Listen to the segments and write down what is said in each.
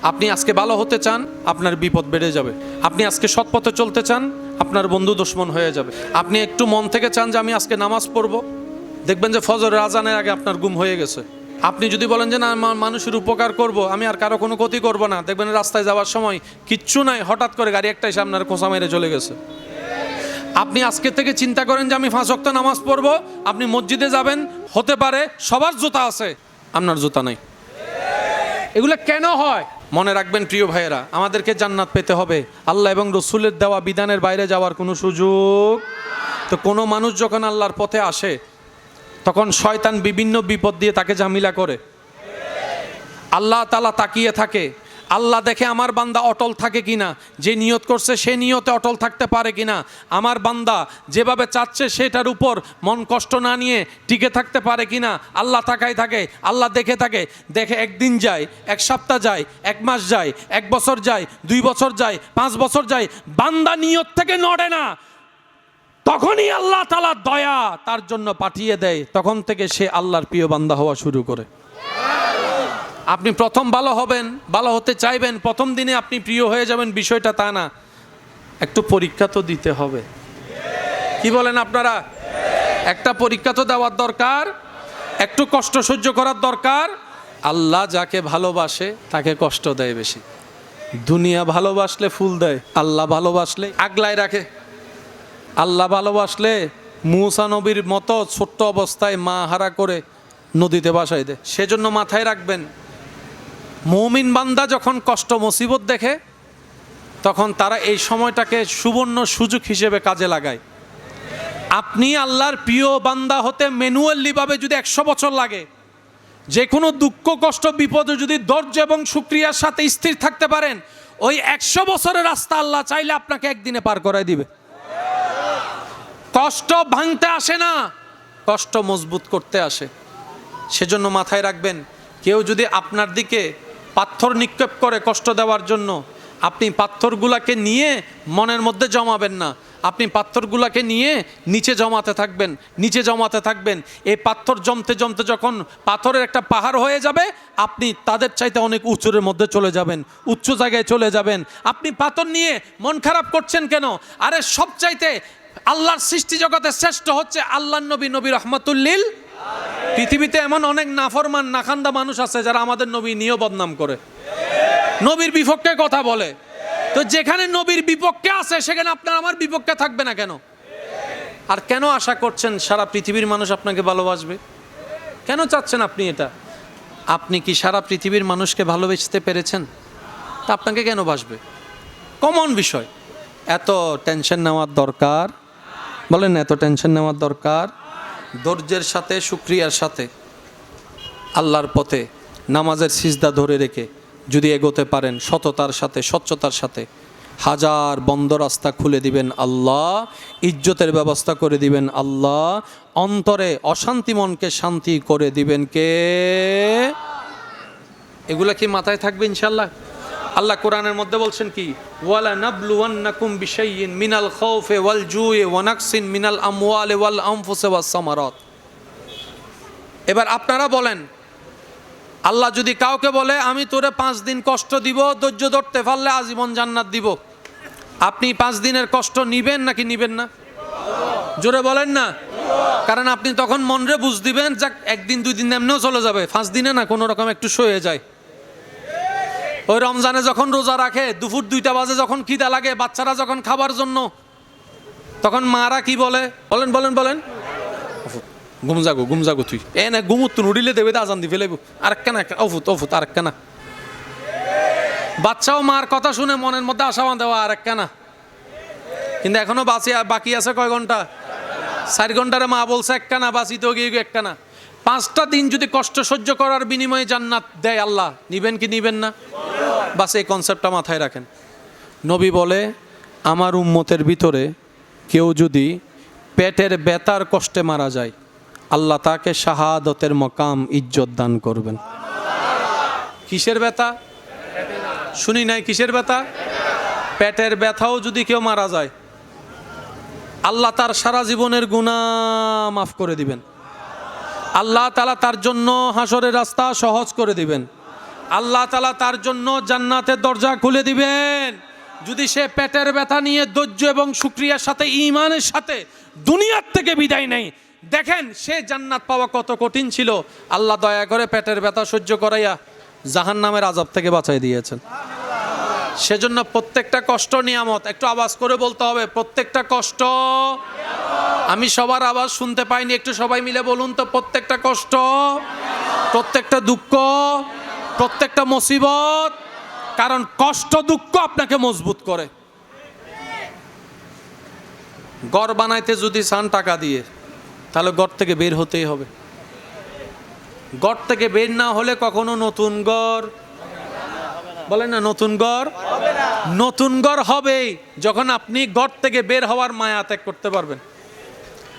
আপনি আজকে ভালো হতে চান, আপনার বিপদ বেড়ে যাবে। আপনি আজকে সৎ পথে চলতে চান, আপনার বন্ধু দুশ্মন হয়ে যাবে। আপনি একটু মন থেকে চান যে আমি আজকে নামাজ পড়বো, দেখবেন যে ফজরের আজানের আগে আপনার ঘুম হয়ে গেছে। আপনি যদি বলেন যে না মানুষের উপকার করব, আমি আর কারো কোনো ক্ষতি করব না, দেখবেন রাস্তায় যাওয়ার সময় কিচ্ছু নাই, হঠাৎ করে গাড়ি একটা এসে আপনার খোঁচা মেরে চলে গেছে। আপনি আজকে থেকে চিন্তা করেন যে আমি 5 ওয়াক্ত নামাজ পড়বো, আপনি মসজিদে যাবেন, হতে পারে সবার জুতা আছে, আপনার জুতা নাই। এগুলো কেন হয়? মনে রাখবেন প্রিয় ভাইয়েরা, আমাদেরকে জান্নাত পেতে হবে, আল্লাহ এবং রসুলের দেওয়া বিধানের বাইরে যাওয়ার কোনো সুযোগ। তো কোনো মানুষ যখন আল্লাহর পথে আসে, তখন শয়তান বিভিন্ন বিপদ দিয়ে তাকে ঝামেলা করে। আল্লাহ তাআলা তাকিয়ে থাকে, আল্লাহ দেখে আমার বান্দা অটল থাকে কিনা, যে নিয়ত করছে সে নিয়তে অটল থাকতে পারে কিনা, আমার বান্দা যেভাবে চাচ্ছে সেটার উপর মন কষ্ট না নিয়ে টিকে থাকতে পারে কিনা, আল্লাহ তাকায় থাকে, আল্লাহ দেখে থাকে। দেখে একদিন যায়, এক সপ্তাহ যায়, 1 মাস যায়, 1 বছর যায়, 2 বছর যায়, 5 বছর যায়, বান্দা নিয়ত থেকে নড়ে না, তখনই আল্লাহ তাআলা দয়া তার জন্য পাঠিয়ে দেয়। তখন থেকে সে আল্লাহর প্রিয় বান্দা হওয়া শুরু করে। আপনি প্রথম ভালো হবেন, ভালো হতে চাইবেন, প্রথম দিনে আপনি প্রিয় হয়ে যাবেন, বিষয়টা তা না। একটু পরীক্ষা তো দিতে হবে, কি বলেন আপনারা? একটা পরীক্ষা তো দেওয়ার দরকার, একটু কষ্ট সহ্য করার দরকার। আল্লাহ যাকে ভালোবাসে তাকে কষ্ট দেয় বেশি। দুনিয়া ভালোবাসলে ফুল দেয়, আল্লাহ ভালোবাসলে আগলায় রাখে। আল্লাহ ভালোবাসলে মূসা নবীর মতো ছোট্ট অবস্থায় মা হারা করে নদীতে ভাসায় দেয়। সেজন্য মাথায় রাখবেন, মুমিন বান্দা যখন কষ্ট মুসিবত দেখে, তখন তারা এই সময়টাকে সুবর্ণ সুযোগ হিসেবে কাজে লাগায়। আপনি আল্লাহর প্রিয় বান্দা হতে ম্যানুয়ালিভাবে যদি 100 বছর লাগে, যে কোনো দুঃখ কষ্ট বিপদে যদি ধৈর্য এবং শুকরিয়ার সাথে স্থির থাকতে পারেন, ওই 100 বছরের রাস্তা আল্লাহ চাইলে আপনাকে একদিনে পার করায় দিবে। কষ্ট ভাঙতে আসে না, কষ্ট মজবুত করতে আসে। সেজন্য মাথায় রাখবেন, কেউ যদি আপনার দিকে পাথর নিক্ষেপ করে কষ্ট দেওয়ার জন্য, আপনি পাথরগুলাকে নিয়ে মনের মধ্যে জমাবেন না, আপনি পাথরগুলাকে নিয়ে নিচে জমাতে থাকবেন, নিচে জমাতে থাকবেন। এই পাথর জমতে জমতে যখন পাথরের একটা পাহাড় হয়ে যাবে, আপনি তাদের চাইতে অনেক উঁচুর মধ্যে চলে যাবেন, উচ্চ জায়গায় চলে যাবেন। আপনি পাথর নিয়ে মন খারাপ করছেন কেন? আরে সবচাইতে আল্লাহর সৃষ্টি জগতে শ্রেষ্ঠ হচ্ছে আল্লাহর নবী, নবী রহমাতুল্লিল। পৃথিবীতে এমন অনেক নাফরমান নাখান্দা মানুষ আছে যারা আমাদের নবী নিয়েও বদনাম করে, নবীর বিপক্ষে কথা বলে। তো যেখানে নবীর বিপক্ষে আছে, সেখানে আপনার আমার বিপক্ষে থাকবে না কেন? আর কেন আশা করছেন সারা পৃথিবীর মানুষ আপনাকে ভালোবাসবে? কেন চাচ্ছেন আপনি এটা? আপনি কি সারা পৃথিবীর মানুষকে ভালোবাসতে পেরেছেন? তা আপনাকে কেন বাসবে? কমন বিষয়। এত টেনশন নেওয়ার দরকার? বলেন, এত টেনশন নেওয়ার দরকার? ধৈর্যের সাথে শুকরিয়ার সাথে আল্লাহর পথে নামাজের সিজদা ধরে রেখে যদি এগোতে পারেন, সততার সাথে স্বচ্ছতার সাথে, হাজার বন্ধ রাস্তা খুলে দিবেন আল্লাহ, ইজ্জতের ব্যবস্থা করে দিবেন আল্লাহ, অন্তরে অশান্তি মনকে শান্তি করে দিবেন কে? এগুলা কি মাথায় থাকবে ইনশাআল্লাহ? আল্লাহ কোরআনের মধ্যে বলছেন কি, ওয়ালা নাবলুওয়ান্নাকুম বিশাইইন মিনাল খাউফি ওয়াল জুই ওয়া নাকসিন মিনাল আমওয়ালি ওয়াল আনফুসি ওয়াস সামারাত। এবার আপনারা বলেন, আল্লাহ যদি কাউকে বলে আমি তোরে 5 দিন কষ্ট দিব, ধৈর্য ধরতে পারলে আজীবন জান্নাত দিব, আপনি 5 দিনের কষ্ট নিবেন নাকি নিবেন না? জোরে বলেন না। কারণ আপনি তখন মনরে বুঝ দিবেন, যাক 1 দিন 2 দিন এমনিও চলে যাবে, 5 দিনে না কোনো রকম একটু সয়ে যায়। ওই রমজানে যখন রোজা রাখে, দুপুর 2টা বাজে যখন খিদা লাগে, বাচ্চারা যখন খাবার জন্য, তখন মারা কি বলে? বলেন বলেন বলেন, ঘুম যাগো তুই এ না, ঘুমুত উড়িলে দেবে আজান দি ফেলে আরেকটা না, অফুত অফুত আরেকটা না। বাচ্চাও মার কথা শুনে মনের মধ্যে আশা বাঁধেওয়া আরেকটা না। কিন্তু এখনো বাকি আছে কয় ঘন্টা? 4 ঘন্টারে মা বলছে একটা না, বাঁচিতেও গিয়ে একটা না। 5টা দিন যদি কষ্ট সহ্য করার বিনিময়ে জান্নাত দেয় আল্লাহ, নিবেন কি নিবেন না? বাস এই কনসেপ্টটা মাথায় রাখেন। নবী বলে, আমার উম্মতের ভিতরে কেউ যদি পেটের ব্যথার কষ্টে মারা যায়, আল্লাহ তাকে শাহাদতের মকাম ইজ্জত দান করবেন। কিসের ব্যথা? শুনি নাই, কিসের ব্যথা? পেটের ব্যথাও যদি কেউ মারা যায়, আল্লাহ তার সারা জীবনের গুনাহ মাফ করে দিবেন। আল্লাহ তাআলা তার জন্য হাসরের রাস্তা সহজ করে দিবেন। আল্লাহ তাআলা তার জন্য জান্নাতের দরজা খুলে দিবেন। যদি সে পেটের ব্যথা নিয়ে ধৈর্য এবং শুকরিয়ার সাথে ঈমানের সাথে দুনিয়ার থেকে বিদায় নেয়, দেখেন সে জান্নাত পাওয়া কত কঠিন ছিল, আল্লাহ দয়া করে পেটের ব্যথা সহ্য করাইয়া জাহান্নামের আযাব থেকে বাঁচাই দিয়েছেন। সেজন্য প্রত্যেকটা কষ্ট নিয়ামত। একটু আওয়াজ করে বলতে হবে, প্রত্যেকটা কষ্ট। আমি সবার আওয়াজ শুনতে পাইনি, একটু সবাই মিলে বলুন তো, প্রত্যেকটা কষ্ট, প্রত্যেকটা দুঃখ, প্রত্যেকটা মুসিবত। কারণ কষ্ট দুঃখ আপনাকে মজবুত করে। ঘর বানাইতে যদি চান টাকা দিয়ে, তাহলে ঘর থেকে বের হতেই হবে। ঘর থেকে বের না হলে কখনো নতুন ঘর, বলেন না নতুন ঘর, নতুন ঘর হবেই যখন আপনি ঘর থেকে বের হওয়ার মায়া ত্যাগ করতে পারবেন।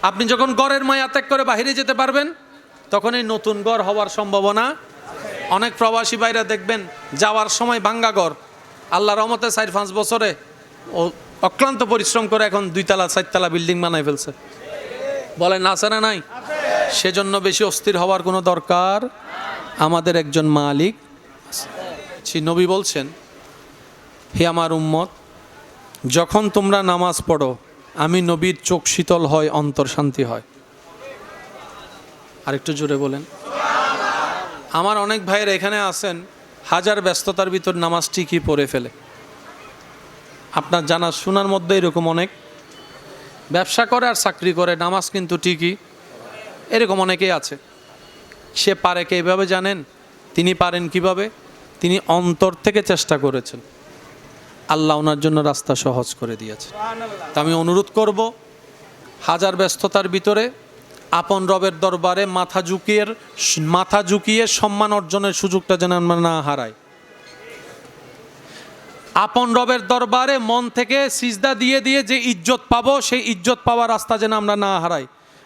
আপনি যখন ঘরের মায়া ত্যাগ করে বাইরে যেতে পারবেন, তখন এই নতুন ঘর হওয়ার সম্ভাবনা। অনেক প্রবাসী ভাইরা দেখবেন যাওয়ার সময় ভাঙ্গা ঘর, আল্লাহ রহমতে 4-5 বছরে ও অক্লান্ত পরিশ্রম করে এখন 2 তলা 4 তলা বিল্ডিং বানাই ফেলছে। বলেন আছে না নাই? সেজন্য বেশি অস্থির হওয়ার কোনো দরকার। আমাদের একজন মালিক নবী বলছেন, হে আমার উম্মত, যখন তোমরা নামাজ পড়ো আমি নবীর চোখ শীতল হয়, অন্তর শান্তি হয়। আরেকটু জোরে বলেন। আমার অনেক ভাইয়ের এখানে আছেন, হাজার ব্যস্ততার ভিতর নামাজ ঠিকই পড়ে ফেলে। আপনার জানা শোনার মধ্যে এরকম অনেক ব্যবসা করে আর চাকরি করে, নামাজ কিন্তু ঠিকই, এরকম অনেকেই আছে। সে পারে কে এভাবে জানেন? তিনি পারেন কিভাবে? তিনি অন্তর থেকে চেষ্টা করেছেন, আল্লাহ ওনার জন্য রাস্তা সহজ করে দিয়েছে। তা আমি অনুরোধ করব, হাজার ব্যস্ততার ভিতরে আপন রবের দরবারে মাথা ঝুঁকিয়ে সম্মান অর্জনের সুযোগটা যেন আমরা না হারাই। আপন রবের দরবারে মন থেকে সিজদা দিয়ে দিয়ে যে ইজ্জত পাবো, সেই ইজ্জত পাওয়ার রাস্তা যেন আমরা না হারাই।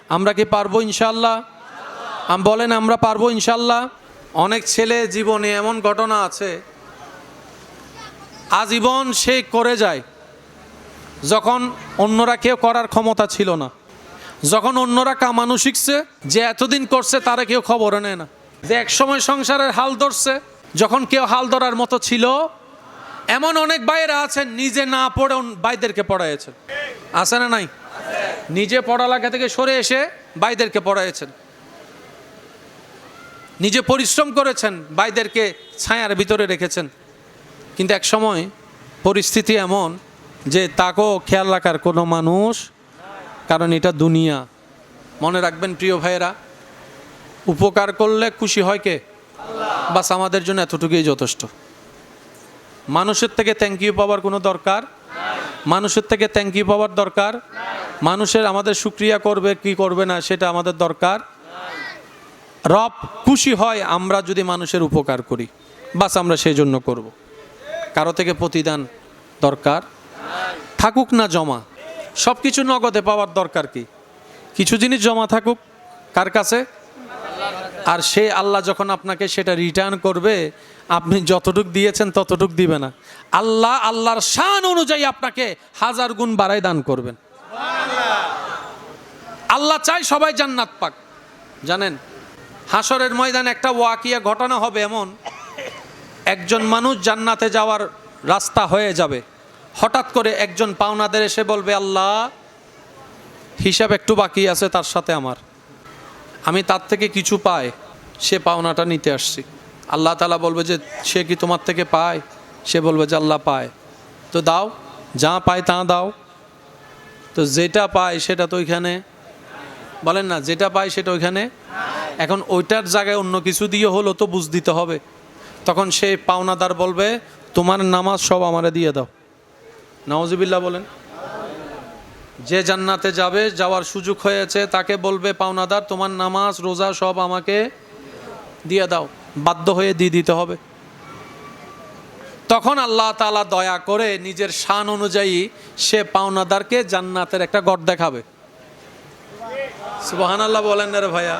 আমরা কি পারবো ইনশাআল্লাহ? বলেন আমরা পারবো ইনশাআল্লাহ? অনেক ছেলে জীবনে এমন ঘটনা আছে, আজীবন সে করে যায় যখন অন্যরা কেউ করার ক্ষমতা ছিল না। যখন অন্যরা কামানো শিখছে, যে এতদিন করছে তারা কেউ খবর নেয় না। যে একসময় সংসারের হাল ধরছে, যখন কেউ হাল ধরার মতো ছিল। এমন অনেক ভাইয়েরা আছেন নিজে না পড়ে ভাইদেরকে পড়াইছেন, আছে না নাই? নিজে পড়ালেখা থেকে সরে এসে ভাইদেরকে পড়াইছেন, নিজে পরিশ্রম করেছেন, ভাইদেরকে ছায়ার ভিতরে রেখেছেন। কিন্তু এক সময় পরিস্থিতি এমন যে তাকেও খেয়াল রাখার কোনো মানুষ, কারণ এটা দুনিয়া। মনে রাখবেন প্রিয় ভাইয়েরা, উপকার করলে খুশি হয় কে? বাস আমাদের জন্য এতটুকুই যথেষ্ট। মানুষের থেকে থ্যাংক ইউ পাওয়ার কোনো দরকার, মানুষের থেকে থ্যাংক ইউ পাওয়ার দরকার, মানুষের আমাদের শুকরিয়া করবে কি করবে না সেটা আমাদের দরকার। রব খুশি হয় আমরা যদি মানুষের উপকার করি, বাস আমরা সেই জন্য করব। কারো থেকে প্রতিদান দরকার থাকুক না জমা, সব কিছু নগদে পাওয়ার দরকার কি? কিছু জিনিস জমা থাকুক কার কাছে? আর সে আল্লাহ যখন আপনাকে সেটা রিটার্ন করবে, আপনি যতটুক দিয়েছেন ততটুক দিবে না, আল্লাহ আল্লাহর শান অনুযায়ী আপনাকে 1000 গুণ বাড়াই দান করবেন। আল্লাহ চাই সবাই জান্নাত পাক। জানেন, হাসরের ময়দানে একটা ওয়াকিয়া ঘটনা হবে এমন, একজন মানুষ জান্নাতে যাওয়ার রাস্তা হয়ে যাবে, হঠাৎ করে একজন পাওনাদার এসে বলবে, আল্লাহ হিসাব একটু বাকি আছে তার সাথে আমার, আমি তার থেকে কিছু পাই, সে পাওনাটা নিতে আসছি। আল্লাহ তাআলা বলবে যে সে কি তোমার থেকে পায়? সে বলবে যে আল্লাহ পায়। তো দাও, যা পায় তা দাও। তো যেটা পায় সেটা তো ওইখানে, বলেন না, যেটা পায় সেটা ওইখানে। এখন ওইটার জায়গায় অন্য কিছু দিয়ে হলো তো বুঝ দিতে হবে। তখন সেই পাওনাদার বলবে, তোমার নামাজ সব আমারে দিয়ে দাও। নাউজুবিল্লাহ বলেন। যে জান্নাতে যাবে, যাওয়ার সুযোগ হয়েছে, তাকে বলবে পাওনাদার, তোমার নামাজ রোজা সব আমাকে দিয়ে দাও। বাধ্য হয়ে দিয়ে দিতে হবে। তখন আল্লাহ তাআলা দয়া করে নিজের শান অনুযায়ী সে পাওনাদারকে জান্নাতের একটা ঘর দেখাবে। সুবহানাল্লাহ বলেন না রে ভাইয়া,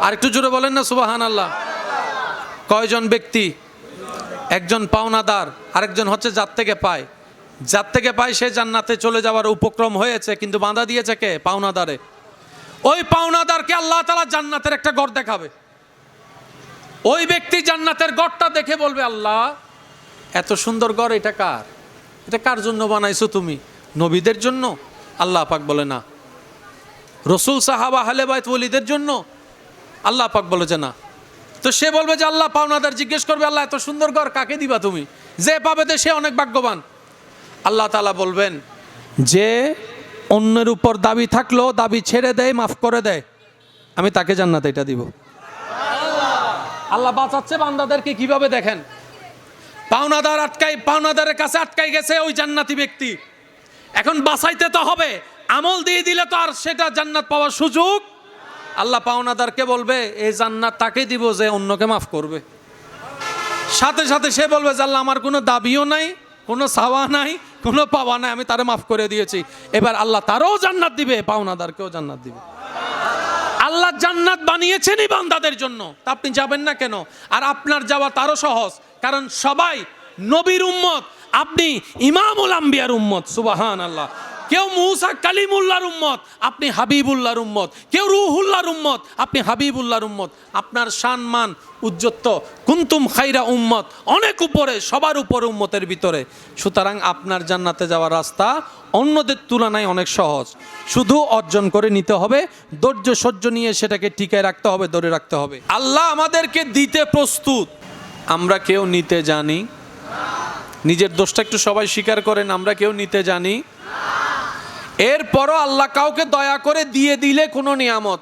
আর একটু জোরে বলেন না সুবহানাল্লাহ। কয়জন ব্যক্তি? একজন পাওনাদার, আরেকজন হচ্ছে যার থেকে পায়। যার থেকে পায় সে জান্নাতে চলে যাওয়ার উপক্রম হয়েছে, কিন্তু বাধা দিয়েছে কে? পাওনাদারে। ওই পাওনাদারকে আল্লাহ তাআলা জান্নাতের একটা ঘর দেখাবে। ওই ব্যক্তি জান্নাতের ঘরটা দেখে বলবে, আল্লাহ এত সুন্দর ঘর, এটা কার? এটা কার জন্য বানাইছো তুমি? নবীদের জন্য? আল্লাহ পাক বলে না। রসুল, সাহাবা, আহলে বাইত, ওলিদের জন্য? আল্লাহ পাক বলে যে না। তো সে বলবে যে আল্লাহ, পাওনাদার জিজ্ঞেস করবে, আল্লাহ এত সুন্দর ঘর কাকে দিবা তুমি? যে পাবে সে অনেক ভাগ্যবান। আল্লাহ তাআলা বলবেন, যে অন্যের উপর দাবি থাকলো দাবি ছেড়ে দেয়, মাফ করে দেয়, আমি তাকে জান্নাত এটা দিব। আল্লাহ বাঁচাচ্ছে বান্দাদেরকে কিভাবে দেখেন। পাওনাদারের কাছে আটকাই গেছে ওই জান্নাতি ব্যক্তি, এখন বাঁচাইতে তো হবে, আমল দিয়ে দিলে তো আর সেটা জান্নাত পাওয়ার সুযোগ। আল্লাহ পাওনাদারকে বলবে, এই জান্নাত তাকে দিব যে অন্যকে মাফ করবে। সাথে সাথে সে বলবে যে আল্লাহ, আমার কোনো দাবিও নাই, কোনো চাওয়া নাই, কোনো পাওয়া নাই, আমি তারে মাফ করে দিয়েছি। এবার আল্লাহ তারও জান্নাত দিবে, পাওনাদারকেও জান্নাত দিবে। আল্লাহ জান্নাত বানিয়েছেনই বান্দাদের জন্য, তা আপনি যাবেন না কেন? আর আপনার যাওয়া তারও সহজ, কারণ সবাই নবীর উম্মত, আপনি ইমামুল আম্বিয়ার উম্মত। সুবহানাল্লাহ। কেউ মুসা কালিমুল্লাহর উম্মত, আপনি হাবিবুল্লাহর উম্মত। কেউ রুহুল্লাহর উম্মত, আপনি হাবিবুল্লাহর উম্মত। আপনার সম্মান উজ্জত কুনতুম খাইরা উম্মত, অনেক উপরে, সবার উপরে উম্মতের ভিতরে। সুতরাং আপনার জান্নাতে যাওয়ার রাস্তা অন্যদের তুলনায় অনেক সহজ। শুধু অর্জন করে নিতে হবে, ধৈর্য সহ্য নিয়ে সেটাকে টিকায় রাখতে হবে, ধরে রাখতে হবে। আল্লাহ আমাদেরকে দিতে প্রস্তুত, আমরা কেউ নিতে জানি? নিজের দোষটা একটু সবাই স্বীকার করেন, আমরা কেউ নিতে জানি? এরপরও আল্লাহ কাউকে দয়া করে দিয়ে দিলে কোনো নিয়ামত,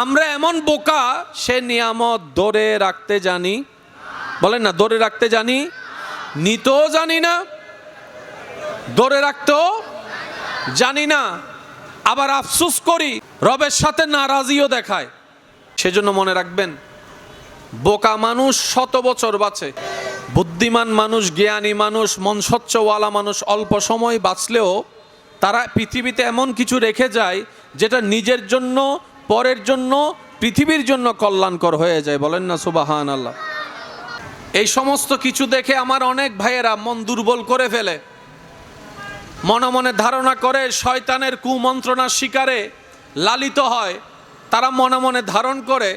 আমরা এমন বোকা, সে নিয়ামত ধরে রাখতে জানি? বলেন না, ধরে রাখতে জানি? নিতেও জানি না, ধরে রাখতেও জানি না। আবার আফসোস করি, রবের সাথে নারাজিও দেখায়। সেজন্য মনে রাখবেন, বোকা মানুষ 100 বছর বাঁচে, বুদ্ধিমান মানুষ, জ্ঞানী মানুষ, মন স্বচ্ছওয়ালা মানুষ অল্প সময় বাঁচলেও তারা পৃথিবীতে এমন কিছু রেখে যায় যেটা নিজের জন্য, পরের জন্য, পৃথিবীর জন্য কল্যাণকর হয়ে যায়। বলেন না সুবহানাল্লাহ। এই সমস্ত কিছু দেখে আমার অনেক ভাইয়েরা মন দুর্বল করে ফেলে, মনে মনে ধারণা করে শয়তানের কুমন্ত্রণার শিকারে লালিত হয়। তারা মনে মনে ধারণ করে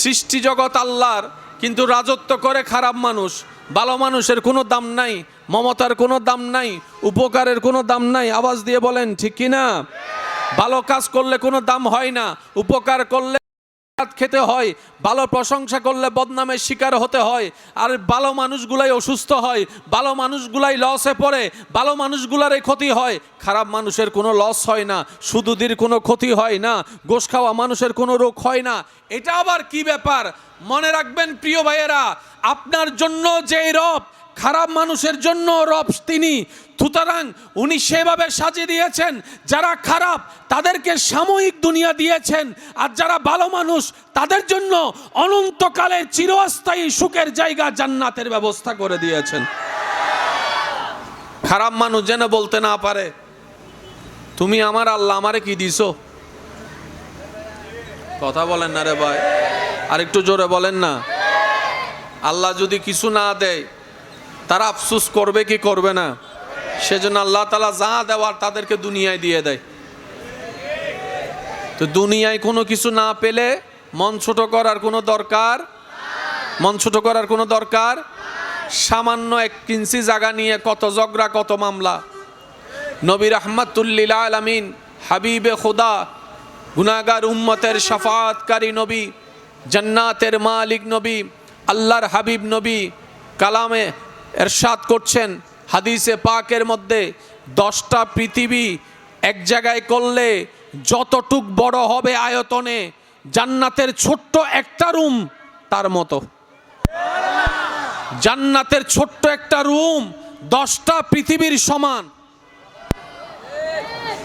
সৃষ্টি জগৎ আল্লাহর, কিন্তু রাজত্ব করে খারাপ মানুষ। ভালো মানুষের কোনো দাম নাই, মমতার কোনো দাম নাই, উপকারের কোনো দাম নাই। আওয়াজ দিয়ে বলেন ঠিক কি না? ভালো কাজ করলে কোনো দাম হয় না, উপকার করলে খেতে হয়, ভালো প্রশংসা করলে বদনামের শিকার হতে হয়। আর ভালো মানুষগুলাই অসুস্থ হয়, ভালো মানুষগুলাই লসে পড়ে, ভালো মানুষগুলারই ক্ষতি হয়। খারাপ মানুষের কোনো লস হয় না, সুদূর কোনো ক্ষতি হয় না, গোশ খাওয়া মানুষের কোনো রোগ হয় না। এটা আবার কি ব্যাপার? মনে রাখবেন প্রিয় ভাইয়েরা, আপনার জন্য যেই রব, খারাপ মানুষের জন্য রব তিনি। সুতরাং উনি সেভাবে সাজিয়ে দিয়েছেন, যারা খারাপ তাদেরকে সাময়িক দুনিয়া দিয়েছেন, আর যারা ভালো মানুষ তাদের জন্য অনন্তকালের চিরস্থায়ী সুখের জায়গা জান্নাতের ব্যবস্থা করে দিয়েছেন। খারাপ মানুষ যেন বলতে না পারে, তুমি আমার আল্লাহ আমারে কি দিছো? কথা বলেন না রে ভাই, আর একটু জোরে বলেন না। আল্লাহ যদি কিছু না দেয় তারা আফসোস করবে কি করবে না? সেজন্য আল্লাহ তাআলা যা দেওয়ার তাদেরকে দুনিয়ায় দিয়ে দেয়। তো দুনিয়ায় কোনো কিছু না পেলে মন ছোট করার কোনো দরকার, মন ছোট করার কোনো দরকার। সামান্য 1 ইঞ্চি জায়গা নিয়ে কত ঝগড়া, কত মামলা। নবী রাহমাতুল লিল আলামিন, হাবিবে খোদা, গুনাহগার উম্মতের শাফাআতকারী নবী, জান্নাতের মালিক নবী, আল্লাহর হাবিব নবী কালামে এরশাদ করছেন, হাদিসে পাকের মধ্যে, 10টা পৃথিবী এক জায়গায় করলে যতটুক বড় হবে আয়তনে, জান্নাতের ছোট্ট একটা রুম তার মতো। জান্নাতের ছোট্ট একটা রুম 10টা পৃথিবীর সমান।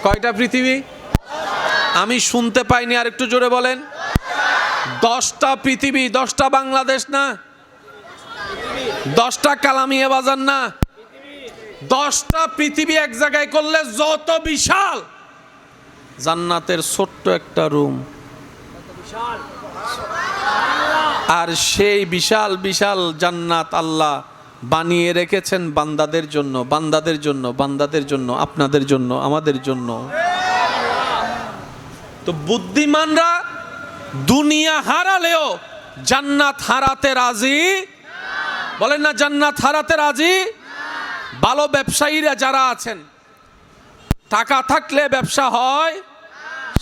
কয়টা পৃথিবী? আমি শুনতে পাইনি, আর একটু জোরে বলেন। 10টা পৃথিবী, 10টা বাংলাদেশ না, 10টা কালামিয়া বাজার না, 10টা পৃথিবী এক জায়গায় করলে যত বিশাল, জান্নাতের ছোট্ট একটা রুম। আর সেই বিশাল বিশাল জান্নাত আল্লাহ বানিয়ে রেখেছেন বান্দাদের জন্য, বান্দাদের জন্য, বান্দাদের জন্য, আপনাদের জন্য, আমাদের জন্য। তো বুদ্ধিমানরা দুনিয়া হারালেও জান্নাত হারাতে রাজি? বলেন না জান্নাত হারাতে রাজি? ভালো ব্যবসায়ীরা যারা আছেন, টাকা থাকলে ব্যবসা হয়,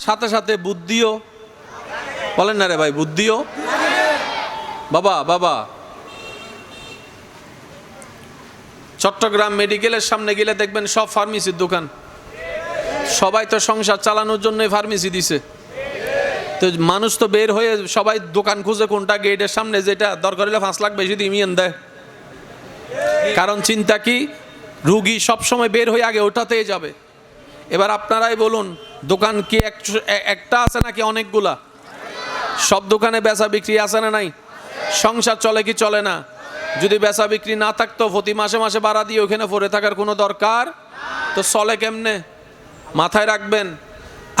সাথে সাথে বুদ্ধিও, বলেন না রে ভাই, বুদ্ধিও। বাবা বাবা, চট্টগ্রাম মেডিকেলের সামনে গেলে দেখবেন সব ফার্মেসির দোকান। সবাই তো সংসার চালানোর জন্যই ফার্মেসি দিছে। তো মানুষ তো বের হয়ে সবাই দোকান খুঁজে কোনটা গেটের সামনে যেটা দরকার হলে 5 লাখ বেশি দিয়ে ইমিয়েন দেয়। কারণ চিন্তা কি, রুগী সবসময় বের হয়ে আগে ওটাতেই যাবে। এবার আপনারাই বলুন, দোকান কি একটা আছে নাকি অনেকগুলা? সব দোকানে বেচা বিক্রি আছে না নাই? সংসার চলে কি চলে না? যদি বেচা বিক্রি না থাকতো প্রতি মাসে মাসে ভাড়া দিয়ে ওখানে পড়ে থাকার কোনো দরকার তো চলে কেমনে? মাথায় রাখবেন,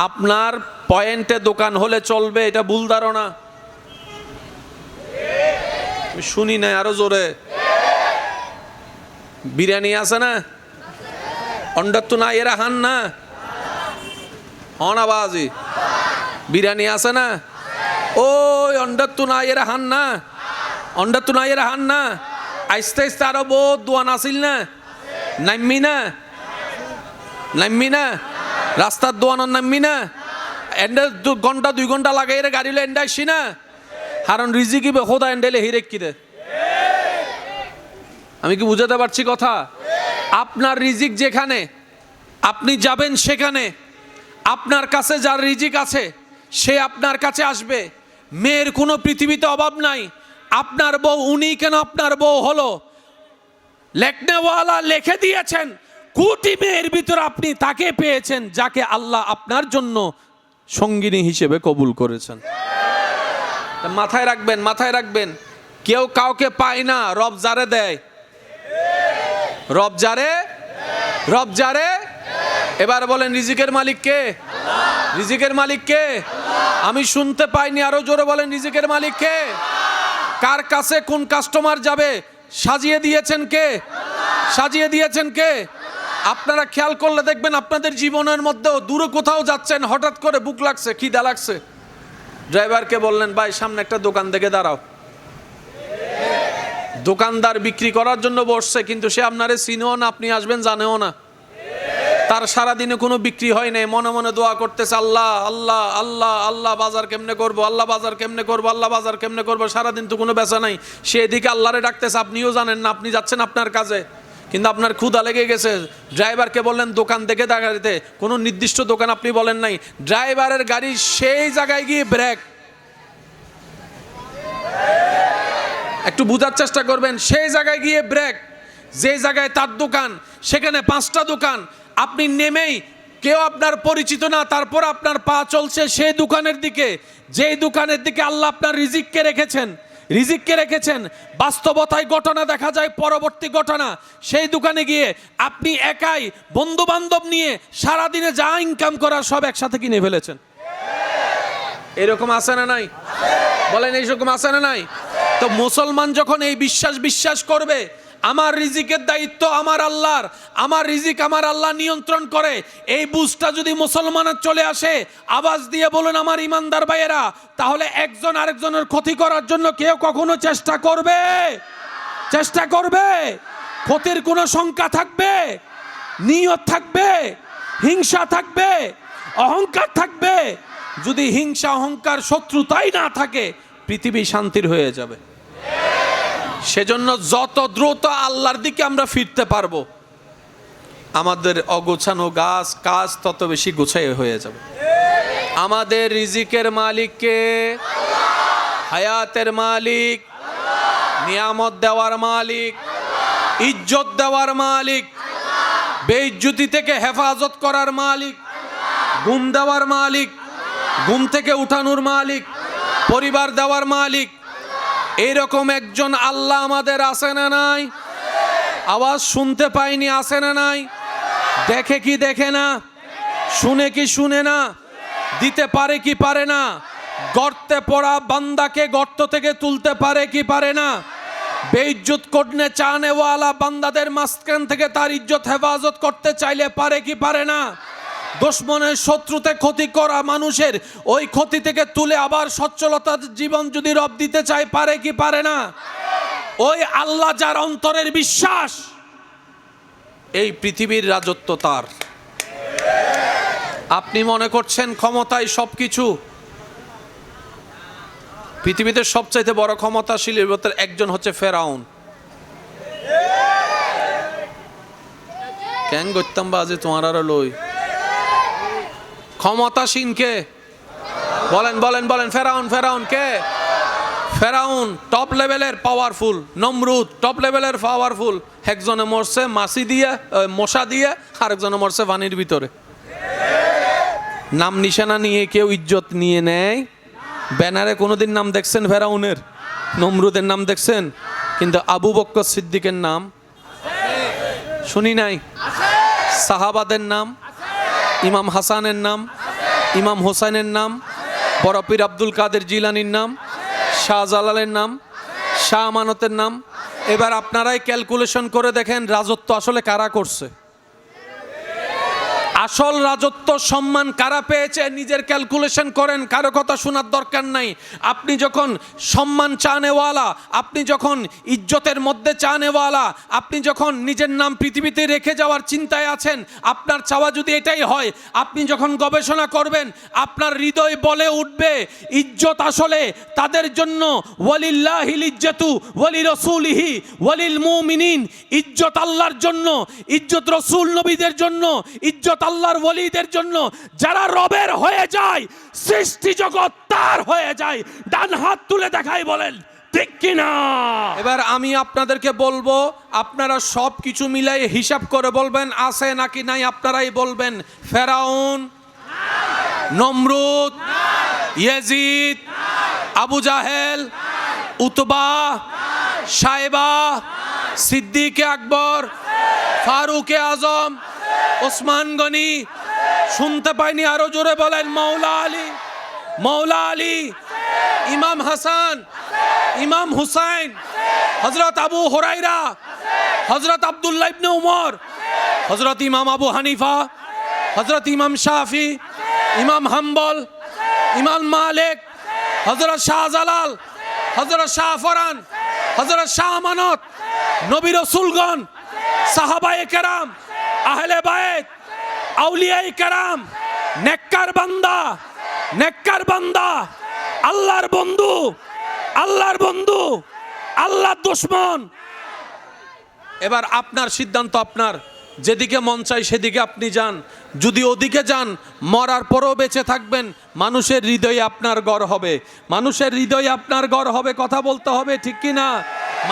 আপনার পয়েন্টে দোকান হলে চলবে, এটা ভুল ধারণা। শুনি না, আরো জোরে। বিরিয়ানি আছে না? অন্ডার তো না এরা হান না অনাবাজি। বিরিয়ানি আছে না? ওই অন্ডার তো না এরা হান না, অন্ডার তো না এরা হান না। আস্তে আস্তে আরো বহুত দোয়ান আসিল না, নামবি না, নামবি না, রাস্তার দোয়ানোর নামবি না। এন্ডে 2 ঘন্টা লাগে এর গাড়ি লো এন্ডে আসি না। কারণ রিজিকি বে খোদা এন্ডেলে হিরেক কি দে। আমি কি বুঝাতে পারছি কথা? আপনার রিজিক যেখানে, আপনি যাবেন সেখানে। আপনার কাছে যার রিজিক আছে সে আপনার কাছে আসবে। মেয়ের কোনো পৃথিবীতে অভাব নাই। আপনার বউ, উনি কেন আপনার বউ হলো? লেখনেওয়ালা লিখে দিয়েছেন, কোটি মেয়ের ভিতর আপনি তাকে পেয়েছেন যাকে আল্লাহ আপনার জন্য সঙ্গিনী হিসেবে কবুল করেছেন। মাথায় রাখবেন, মাথায় রাখবেন, কেউ কাউকে পায় না, রব যারে দেয়। রব যারে, রব যারে। এবার বলেন রিজিকের মালিক কে? রিজিকের মালিক কে? আমি শুনতে পাইনি, আরো জোরে বলেন রিজিকের মালিক কে? কার কাছে কোন কাস্টমার যাবে সাজিয়ে দিয়েছেন কে? সাজিয়ে দিয়েছেন কে? আপনারা খেয়াল করলে দেখবেন আপনাদের জীবনের মধ্যেও দূরে কোথাও যাচ্ছেন, হঠাৎ করে বুক লাগছে, খিদা লাগছে, ড্রাইভারকে বললেন ভাই সামনে একটা দোকান দেখে দাঁড়াও। দোকানদার বিক্রি করার জন্য বসছে, কিন্তু সে আপনারে চিনেও না, আপনি আসবেন জানেও না। তার সারাদিনে কোনো বিক্রি হয় নাই, মনে মনে দোয়া করতেছে, আল্লাহ আল্লাহ আল্লাহ আল্লাহ, বাজার কেমনে করবো, আল্লাহ বাজার কেমনে করবো, আল্লাহ বাজার কেমনে করবো। সারাদিন তো কোনো বেচা নাই। সে এদিকে আল্লাহরে ডাকতেছে, আপনিও জানেন না, আপনি যাচ্ছেন আপনার কাজে, কিন্তু আপনার ক্ষুধা লেগে গেছে। ড্রাইভারকে বললেন দোকান দেখে দাঁড়াতে, কোনো নির্দিষ্ট দোকান আপনি বলেন নাই। ড্রাইভারের গাড়ি সেই জায়গায় গিয়ে ব্রেক। একটু বুঝার চেষ্টা করবেন, সেই জায়গায় গিয়ে ব্রেক। যে জায়গায় তার দোকান সেখানে 5টা দোকান। আপনি নেমেই, কেউ আপনার পরিচিত না, তারপর আপনার পা চলছে সেই দোকানের দিকে, যেই দোকানের দিকে আল্লাহ আপনার রিজিককে রেখেছেন, রিজিককে রেখেছেন। বাস্তবতায় ঘটনা দেখা যায়, পরবর্তী ঘটনা, সেই দোকানে গিয়ে আপনি একাই বন্ধু বান্ধব নিয়ে সারাদিনে যা ইনকাম করার সব একসাথে কিনে ফেলেছেন। এরকম আছে না নাই? বলেন এইরকম আছে না নাই? তো মুসলমান যখন এই বিশ্বাস করবে, আমার রিজিকের দায়িত্ব আমার আল্লাহর, আমার রিজিক আমার আল্লাহ নিয়ন্ত্রণ করে, এই বুঝটা যদি মুসলমানের চলে আসে, আওয়াজ দিয়ে বলুন আমার ইমানদার ভাইয়েরা, তাহলে একজন আরেকজনের ক্ষতি করার জন্য কেউ কখনো চেষ্টা করবে? চেষ্টা করবে? ক্ষতির কোনো শঙ্কা থাকবে? নিয়ত থাকবে? হিংসা থাকবে? অহংকার থাকবে? যদি হিংসা অহংকার শত্রুতাই না থাকে, পৃথিবী শান্তির হয়ে যাবে। সেজন্য যত দ্রুত আল্লাহর দিকে আমরা ফিরতে পারবো, আমাদের অগোছানো কাজ তত বেশি গোছাই হয়ে যাবে। আমাদের রিজিকের মালিক কে? হায়াতের মালিক, নিয়ামত দেওয়ার মালিক, ইজ্জত দেওয়ার মালিক, বেইজ্জতি থেকে হেফাজত করার মালিক, ঘুম দেওয়ার মালিক, ঘুম থেকে উঠানোর মালিক, পরিবার দেওয়ার মালিক। এইরকম একজন আল্লাহ আমাদের আছে না নাই? আওয়াজ শুনতে পাইনি, আছে না নাই? দেখে কি দেখে না? শুনে কি শুনে না? দিতে পারে কি পারে না? গর্তে পড়া বান্দাকে গর্ত থেকে তুলতে পারে কি পারে না? বেইজ্জত করতে চানেওয়ালা বান্দাদের মাঝখান থেকে তার ইজ্জত হেফাজত করতে চাইলে পারে কি পারে না? দুশমনের শত্রুতে ক্ষতি করা মানুষের ওই ক্ষতি থেকে তুলে আবার সচ্ছলতার জীবন যদি রব দিতে চায়, পারে কি পারে না? ওই আল্লাহ যার অন্তরের বিশ্বাস, এই পৃথিবীর রাজত্ব তার। আপনি মনে করছেন ক্ষমতায় সবকিছু? পৃথিবীতে সবচাইতে বড় ক্ষমতাশীলের ভিতরে একজন হচ্ছে ফেরাউন। কেন করতাম বাজে তোমার আর লই? ক্ষমতাসীন কে? বলেন বলেন বলেন। ফেরাউন। ফেরাউন কে? ফেরাউন টপ লেভেলের পাওয়ারফুল। নমরুদ টপ লেভেলের পাওয়ারফুল। একজনে মরছে মাছি দিয়ে, মশা দিয়ে, আরেকজনে মরছে পানির ভিতরে। নাম নিশানা নিয়ে কেউ ইজ্জত নিয়ে নেয়? ব্যানারে কোনোদিন নাম দেখছেন ফেরাউনের? নমরুদের নাম দেখছেন? কিন্তু আবু বকর সিদ্দিকের নাম শুনি নাই। সাহাবাদের নাম, ইমাম হাসানের নাম, ইমাম হোসেনের নাম, বড় পীর আব্দুল কাদের জিলানির নাম, শাহজালালের নাম, শাহ আমানতের নাম। এবার আপনারাই ক্যালকুলেশন করে দেখেন রাজত্ব আসলে কারা করছে। আসল রাজত্ব সম্মান কারা পেয়েছে? নিজের ক্যালকুলেশন করেন, কারো কথা শোনার দরকার নাই। আপনি যখন সম্মান চানেওয়ালা, আপনি যখন ইজ্জতের মধ্যে চানেওয়ালা, আপনি যখন নিজের নাম পৃথিবীতে রেখে যাওয়ার চিন্তায় আছেন, আপনার চাওয়া যদি এটাই হয়, আপনি যখন গবেষণা করবেন, আপনার হৃদয় বলে উঠবে ইজ্জত আসলে তাদের জন্য, ওয়ালিল্লাহিল ইজ্জাতু ওয়ালি রাসূলিহি ওয়ালিল মুমিনিন। ইজ্জত আল্লাহর জন্য, ইজ্জত রাসূল নবীদের জন্য, ইজ্জত আল্লাহর ওয়ালিদের জন্য। যারা রবের হয়ে যায়, সৃষ্টি জগৎ তার হয়ে যায়। ডান হাত তুলে দেখাই বলেন ঠিক কিনা? এবার আমি আপনাদেরকে বলবো, আপনারা সব কিছু মিলাই হিসাব করে বলবেন আছে নাকি নাই। আপনারাই বলবেন। ফেরাউন, নমরুদ, ইয়াজিদ, আবু জাহেল, উতবা, সাইবা, সিদ্দিক আকবর, ফারুক আজম, ওসমান গনি। শুনতে পাইনি, আরো জোরে বলেন। মৌলা আলী, মৌলা আলী, ইমাম হাসান, ইমাম হুসাইন, হযরত আবু হুরায়রা, হযরত আব্দুল্লাহ ইবনে উমর, হযরত ইমাম আবু হানিফা, হযরত ইমাম শাফি, ইমাম হাম্বল, ইমাম মালিক, হযরত শাহজালাল, হযরত শাহ ফরান, হযরত শাহ আমানত, নবী রাসূলগণ, সাহাবায়ে কেরাম, আহলে বায়েত, আউলিয়ায়ে কেরাম, নেককার বান্দা, নেককার বান্দা, আল্লাহর বন্ধু, আল্লাহর বন্ধু, আল্লাহর দুশমন। এবার আপনার সিদ্ধান্ত, আপনার যেদিকে মন চাই সেদিকে আপনি যান। যদি ওদিকে যান, মরার পরেও বেঁচে থাকবেন, মানুষের হৃদয়ে আপনার গড় হবে। মানুষের হৃদয়ে আপনার গড় হবে, কথা বলতে হবে ঠিক কি না?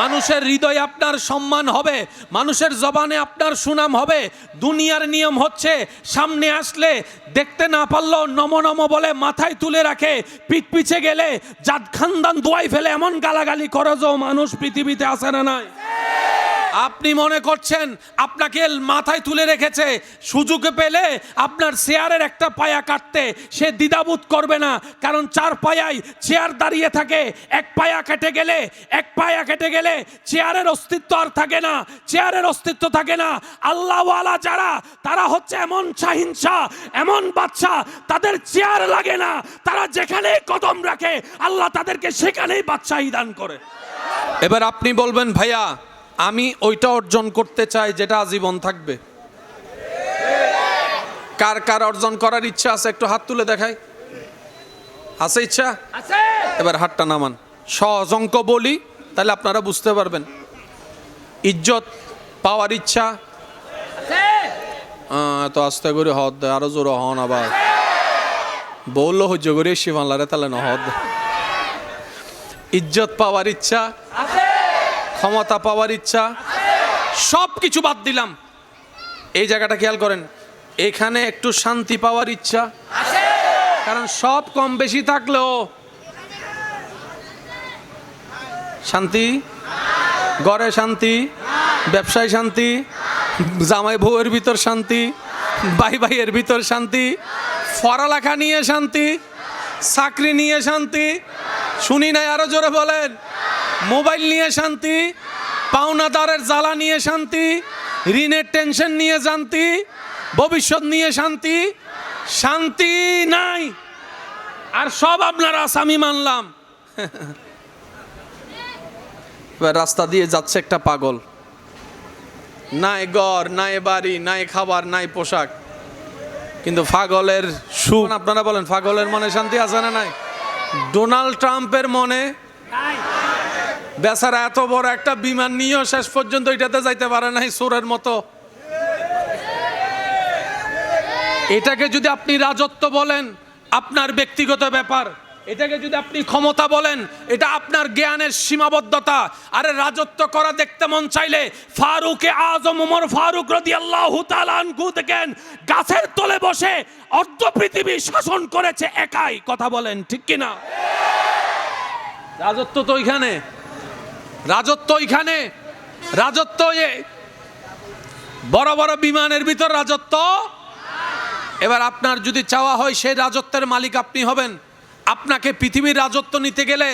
মানুষের হৃদয়ে আপনার সম্মান হবে, মানুষের জবানে আপনার সুনাম হবে। দুনিয়ার নিয়ম হচ্ছে সামনে আসলে দেখতে না পারলেও নম নম বলে মাথায় তুলে রাখে, পিঠ পিছে গেলে জাত খানদান দোয়াই ফেলে, এমন গালাগালি করে যে মানুষ পৃথিবীতে আছে না নাই? আপনি মনে করছেন আপনাকে মাথায় তুলে রেখেছে, সুযোগ পেলে আপনার চেয়ারের একটা পায়া কাটতে সে দ্বিধাবোধ করবে না, কারণ চার পায়ায় চেয়ার দাঁড়িয়ে থাকে। এক পায়া কেটে গেলে, এক পায়া কেটে গেলে চেয়ারের অস্তিত্ব আর থাকে না, চেয়ারের অস্তিত্ব থাকে না। আল্লাহওয়ালা যারা, তারা হচ্ছে এমন শাহিনশাহ, এমন বাদশা, তাদের চেয়ার লাগে না, তারা যেখানেই কদম রাখে আল্লাহ তাদেরকে সেখানেই বাদশাহী দান করে। এবার আপনি বলবেন, ভাইয়া আমি ওইটা অর্জন করতে চাই যেটা আজীবন থাকবে। কার কার অর্জন করার ইচ্ছা আছে? একটু হাত তুলে দেখাই। আছে ইচ্ছা? এবার হাতটা নামান। সহজ অঙ্ক বলি, তাহলে আপনারা বুঝতে পারবেন। ইজ্জত পাওয়ার ইচ্ছা? তো আস্তে করে হদ দেয়, আরো জোর হন। আবার বললো হজ্জ করে শিবানলারে, তাহলে না হদ। ইজ্জত পাওয়ার ইচ্ছা, ক্ষমতা পাওয়ার ইচ্ছা, সব কিছু বাদ দিলাম। এই জায়গাটা খেয়াল করেন, এখানে একটু শান্তি পাওয়ার ইচ্ছা, কারণ সব কম বেশি থাকলেও শান্তি, ঘরে শান্তি, ব্যবসায় শান্তি, জামাই বউয়ের ভিতর শান্তি, ভাই ভাইয়ের ভিতর শান্তি, পড়ালেখা নিয়ে শান্তি, চাকরি নিয়ে শান্তি, শুনি নাই আরো জোরে বলেন, মোবাইল নিয়ে শান্তি, পাওনাদারের জ্বালা নিয়ে শান্তি, ঋণের টেনশন নিয়ে শান্তি, ভবিষ্যৎ নিয়ে শান্তি, শান্তি নাই, আর সব আপনার আসামি মানলাম। এবার রাস্তা দিয়ে যাচ্ছে একটা পাগল, নাই ঘর, নাই বাড়ি, নাই খাবার, নাই পোশাক, কিন্তু পাগলের সুখ। আপনারা বলেন, পাগলের মনে শান্তি আছে না নাই? ডোনাল্ড ট্রাম্পের মনে বেচারা এত বড় একটা বিমান নিয়েও শেষ পর্যন্ত এটাতে যাইতে পারে নাই, চোরের মতো। এটাকে যদি আপনি রাজত্ব বলেন, আপনার ব্যক্তিগত ব্যাপার। এটাকে যদি আপনি ক্ষমতা বলেন, এটা আপনার জ্ঞানের সীমাবদ্ধতা। আরে রাজত্ব করা দেখতে মন চাইলে ফারুকে আজম ওমর ফারুক রাদিয়াল্লাহু তাআলা আনহু দেখেন, গাছের তলে বসে অর্ধ পৃথিবী শাসন করেছে একাই। কথা বলেন ঠিক কিনা? রাজত্ব তো ওইখানে, রাজত্ব ওইখানে, রাজত্ব বড় বড় বিমানের ভিতর রাজত্ব। এবার আপনার যদি চাওয়া হয় সেই রাজত্বের মালিক আপনি হবেন, আপনাকে পৃথিবীর রাজত্ব নিতে গেলে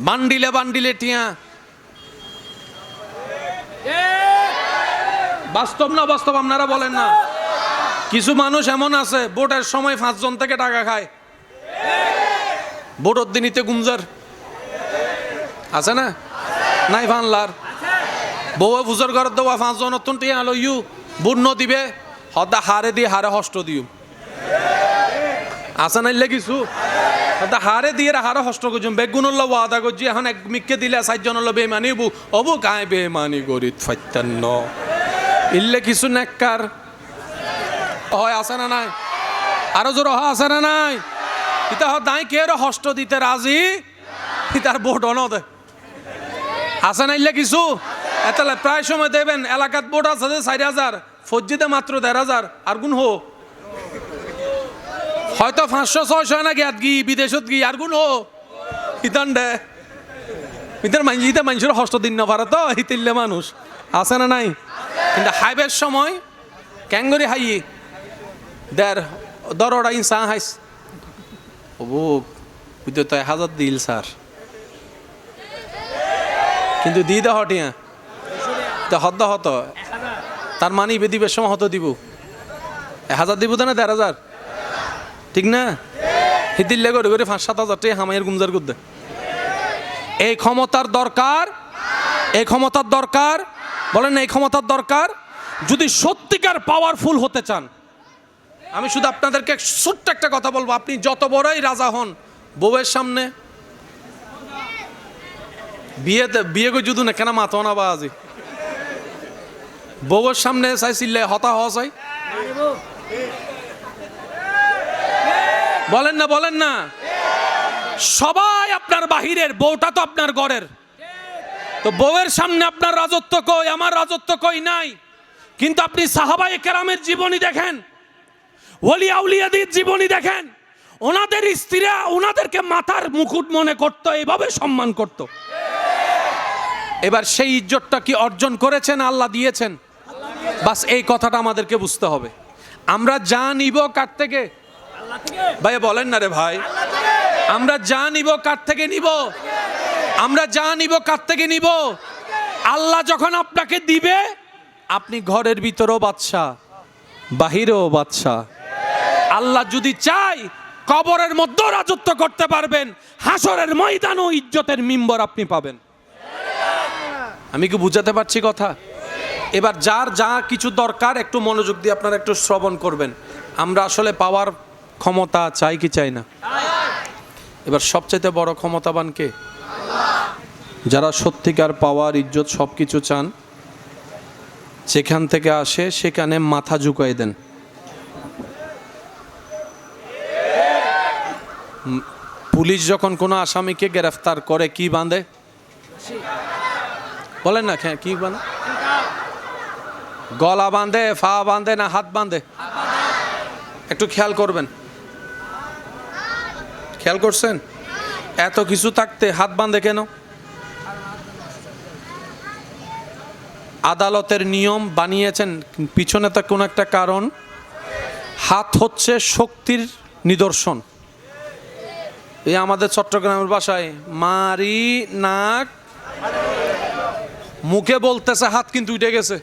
বান্ডিলে বান্ডিলে টিয়া। বাস্তব না বাস্তব আপনারা বলেন না? কিছু মানুষ এমন আছে ভোটের সময় 5 জন থেকে টাকা খায়, ভোটের দিনিতে গুমজার আছে না? নাই ভানলার বউ পুজোর ঘর দেওয়া 5 জন অত্যন্ত টিয়া আলো ইউ বুন্ন দিবে, হদা হারে দিয়ে হারে হষ্ট দিও আসা নাইলে কিছু হারে দিয়ে হারে হষ্ট করছুম বেগুন ওয়াদা করছি, এখন এক মিককে দিলে 4 জন বেমানি অবু কায় বেমানি করি ফাইতান্ন ইল্লে কিছু নেককার হয় আছে না নাই? আরো জোর হয় আছে না নাই? ইতা হয় দাই কে হষ্ট দিতে রাজি, তার ভোট অন দে আছে না? ইল্লে কিছু এতালে প্রায় সময় দেবেন এলাকাত ভোট আছে 4,000, ফৌজিতে মাত্র 1,500। আর গুণ হো হয়তো 500-600 না গিয়াত গি বিদেশত গি, আর গুণ হো ইতান দে ইতার মাইজিতে মানুষের হস্ত দিন না পারে তো হিতিল্লে মানুষ আছে না নাই? কিন্তু হাইবের সময় ক্যাঙ্গরি হাই দের দরটা ইনসা হাইস ও বুঝতে তো 1000 দিল স্যার, কিন্তু দি দে হটিয়া তো হদ্দ হত তার মানি দিবের সময় হতো দিব 1000 দিব তো না 1,500, ঠিক না? হিতিল্লে করে করে 5-7 হাজার হামাইয়ের গুমজার করতে। এই ক্ষমতার দরকার, এই ক্ষমতার দরকার, বলেন এই ক্ষমতার দরকার। যদি সত্যিকার পাওয়ারফুল হতে চান, আমি শুধু আপনাদেরকে ছোট্ট একটা কথা বলবো, আপনি যত বড়ই রাজা হন, বউয়ের সামনে বিয়ে করে যদি না কেন মাথা না বাজি বউয়ের সামনে চাইছিলে হতা হওয়া চাই, বলেন না বলেন না? সবাই আপনার বাহিরের, বউটা তো আপনার ঘরের। তো বউয়ের সামনে আপনার রাজত্ব কই, আমার রাজত্ব কই নাই। কিন্তু আপনি সাহাবায়ে কেরামের জীবনী দেখেন, ওলি আউলিয়াদের জীবনী দেখেন, ওনাদের স্ত্রীরা ওনাদেরকে মাথার মুকুট মনে করতো, এইভাবে সম্মান করত। এবার সেই ইজ্জতটা কি অর্জন করেছেন? আল্লাহ দিয়েছেন। বাস এই কথাটা আমাদেরকে বুঝতে হবে। আমরা যা নিব কার থেকে? ভাই বলেন না রে ভাই, আমরা যা নিব কার থেকে নিব? আমরা যা নিব কার থেকে নিব? আল্লাহ যখন আপনাকে দিবে, আপনি ঘরের ভিতরেও বাদশা, বাহিরেও বাদশা। আল্লাহ যদি চাই কবরের মধ্যেও রাজত্ব করতে পারবেন, হাসরের ময়দানও ইজ্জতের মিম্বর আপনি পাবেন। আমি কি বুঝাতে পারছি কথা? এবার যার যা কিছু দরকার একটু মনোযোগ দিয়ে আপনারা একটু শ্রবণ করবেন। আমরা আসলে পাওয়ার ক্ষমতা চাই কি চাই না? এবার সবচাইতে বড় ক্ষমতাবান কে? যারা সত্যিকার পাওয়ার, ইজ্জত সব কিছু চান, যেখান থেকে আসে সেখানে মাথা ঝুঁকাই দেন। পুলিশ যখন কোনো আসামিকে গ্রেফতার করে কি বাঁধে? বলেন না কি বাঁধে? গলা বাঁধে, পা বাঁধে না হাত বাঁধে? একটু খেয়াল করবেন, খেয়াল করছেন? এত কিছু থাকতে হাত বাঁধে কেন? আদালতের নিয়ম বানিয়েছেন, পিছনে তো কোনো একটা কারণ। হাত হচ্ছে শক্তির নিদর্শন। এই আমাদের চট্টগ্রামের ভাষায় মারি নাক, মুখে বলতেছে হাত কিন্তু উঠে গেছে,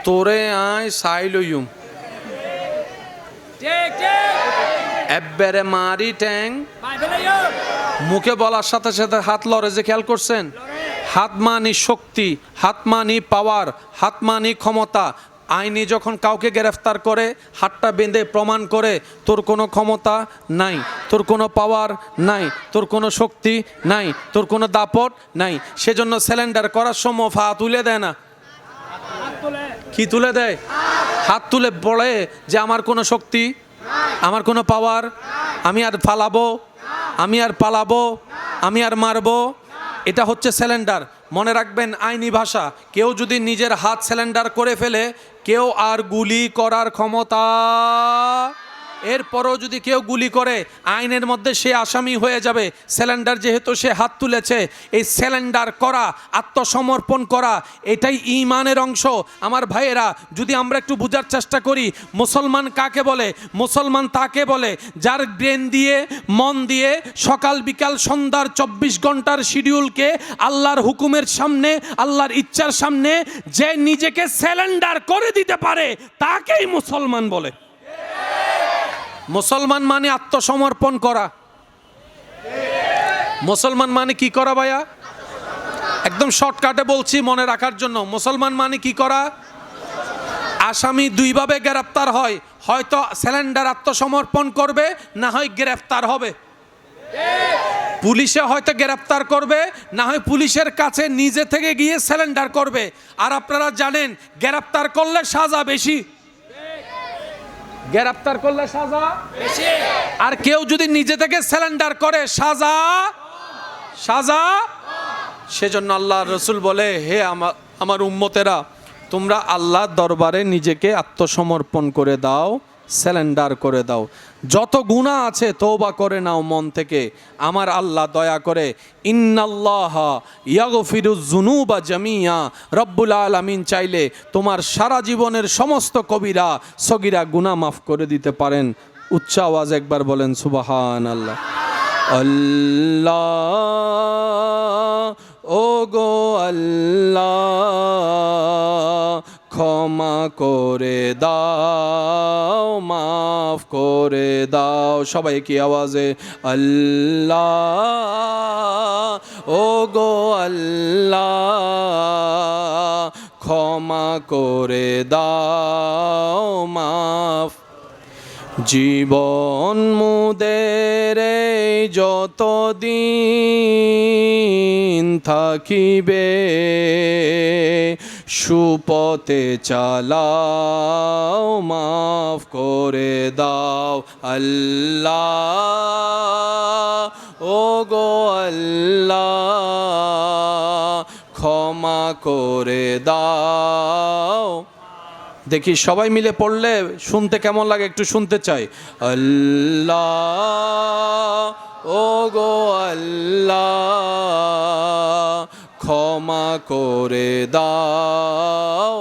তোরে আয় সাই লইম, এব্বারে মারি ট্যাং মুখে বলার সাথে সাথে হাত লড়ে, যে খেয়াল করছেন? হাত মানি শক্তি, হাত মানি পাওয়ার, হাত মানি ক্ষমতা। আইনি যখন কাউকে গ্রেফতার করে হাতটা বেঁধে প্রমাণ করে তোর কোনো ক্ষমতা নাই, তোর কোনো পাওয়ার নাই, তোর কোনো শক্তি নাই, তোর কোনো দাপট নাই। সেজন্য সিলিন্ডার করার সময় ফা তুলে দেয় না, কি তুলে দেয়? হাত তুলে বলে যে আমার কোনো শক্তি, আমার কোনো পাওয়ার, আমি আর ফালাবো, আমি আর পালাবো, আমি আর মারবো। এটা হচ্ছে সিলিন্ডার। মনে রাখবেন, আইনি ভাষা, কেউ যদি নিজের হাত সিলিন্ডার করে ফেলে, কেউ আর গুলি করার ক্ষমতা, এরপরও যদি কেউ গুলি করে আইনের মধ্যে সে আসামি হয়ে যাবে। সিলিন্ডার যেহেতু সে হাত তুলেছে, এই সিলিন্ডার করা, আত্মসমর্পণ করা, এটাই ঈমানের অংশ। আমার ভাইয়েরা, যদি আমরা একটু বোঝার চেষ্টা করি, মুসলমান কাকে বলে? মুসলমান তাকে বলে যার ব্রেন দিয়ে, মন দিয়ে সকাল বিকাল সন্ধ্যার 24 ঘন্টার শিডিউলকে আল্লাহর হুকুমের সামনে, আল্লাহর ইচ্ছার সামনে যে নিজেকে সিলিন্ডার করে দিতে পারে, তাকেই মুসলমান বলে। মুসলমান মানে আত্মসমর্পণ করা। মুসলমান মানে কি করা ভাইয়া? একদম শর্টকাটে বলছি মনে রাখার জন্য। মুসলমান মানে কি করা? আসামি দুইভাবে গ্রেফতার হয়, হয়তো সিলিন্ডার আত্মসমর্পণ করবে, না হয় গ্রেফতার হবে। পুলিশে হয়তো গ্রেফতার করবে, না হয় পুলিশের কাছে নিজে থেকে গিয়ে সিলিন্ডার করবে। আর আপনারা জানেন, গ্রেফতার করলে সাজা বেশি, গ্রেফতার করলে সাজা বেশি। আর কেউ যদি নিজে থেকে সিলিন্ডার করে, সাজা। সেজন্য আল্লাহর রাসূল বলে, হে আমার উম্মতেরা, তোমরা আল্লাহর দরবারে নিজেকে আত্মসমর্পণ করে দাও, সিলিন্ডার করে দাও। যত গুনাহ আছে তওবা করে নাও মন থেকে। আমার আল্লাহ দয়া করে, ইন্নাল্লাহা ইয়াগফিরুজ যুনুবা জামিয়া, রব্বুল আলামিন চাইলে তোমার সারা জীবনের সমস্ত কবিরা সগীরা গুনাহ মাফ করে দিতে পারেন। উচ্চ আওয়াজ একবার বলেন সুবহানাল্লাহ। আল্লাহ, ও গো আল্লাহ, ক্ষমা করে দাও, মাফ করে দাও। সবাই কি আওয়াজে আল্লাহ, ও গো আল্লাহ, ক্ষমা করে দাও, মাফ। জীবন মুদের যতদিন থাকিবে, সুপথে চালাও, মাফ করে দাও। আল্লাহ, ও গো আল্লাহ, ক্ষমা করে দাও। দেখি সবাই মিলে পড়লে শুনতে কেমন লাগে, একটু শুনতে চাই। আল্লাহ, ও গো আল্লাহ, ক্ষমা করে দাও।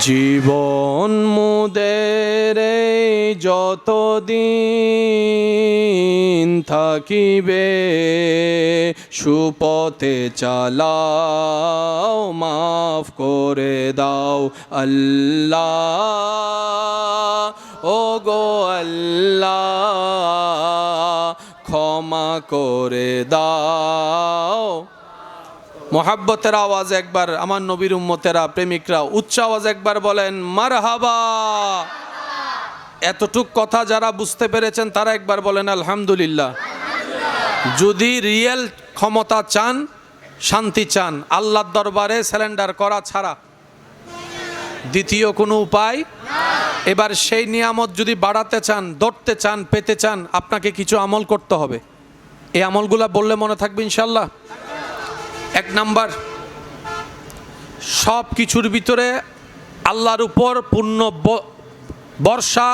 জীবন মুদের যতদিন থাকিবে, সুপথে চালাও, মাফ করে দাও। আল্লাহ, ও গো আল্লাহ, ক্ষমা করে দাও। মোহাব্বতের আওয়াজ একবার আমার নবীর উম্মতেরা, প্রেমিকরা উচ্চ আওয়াজ একবার বলেন মারহাবা। এতটুক কথা যারা বুঝতে পেরেছেন তারা একবার বলেন আলহামদুলিল্লাহ। যদি রিয়েল ক্ষমতা চান, শান্তি চান, আল্লাহর দরবারে সিলিন্ডার করা ছাড়া দ্বিতীয় কোনো উপায়। এবার সেই নিয়ামত যদি বাড়াতে চান, ধরতে চান, পেতে চান, আপনাকে কিছু আমল করতে হবে। এই আমলগুলা বললে মনে থাকবে ইনশাল্লাহ। এক নাম্বার, সব কিছুর ভিতরে আল্লাহর উপর পূর্ণ ভরসা,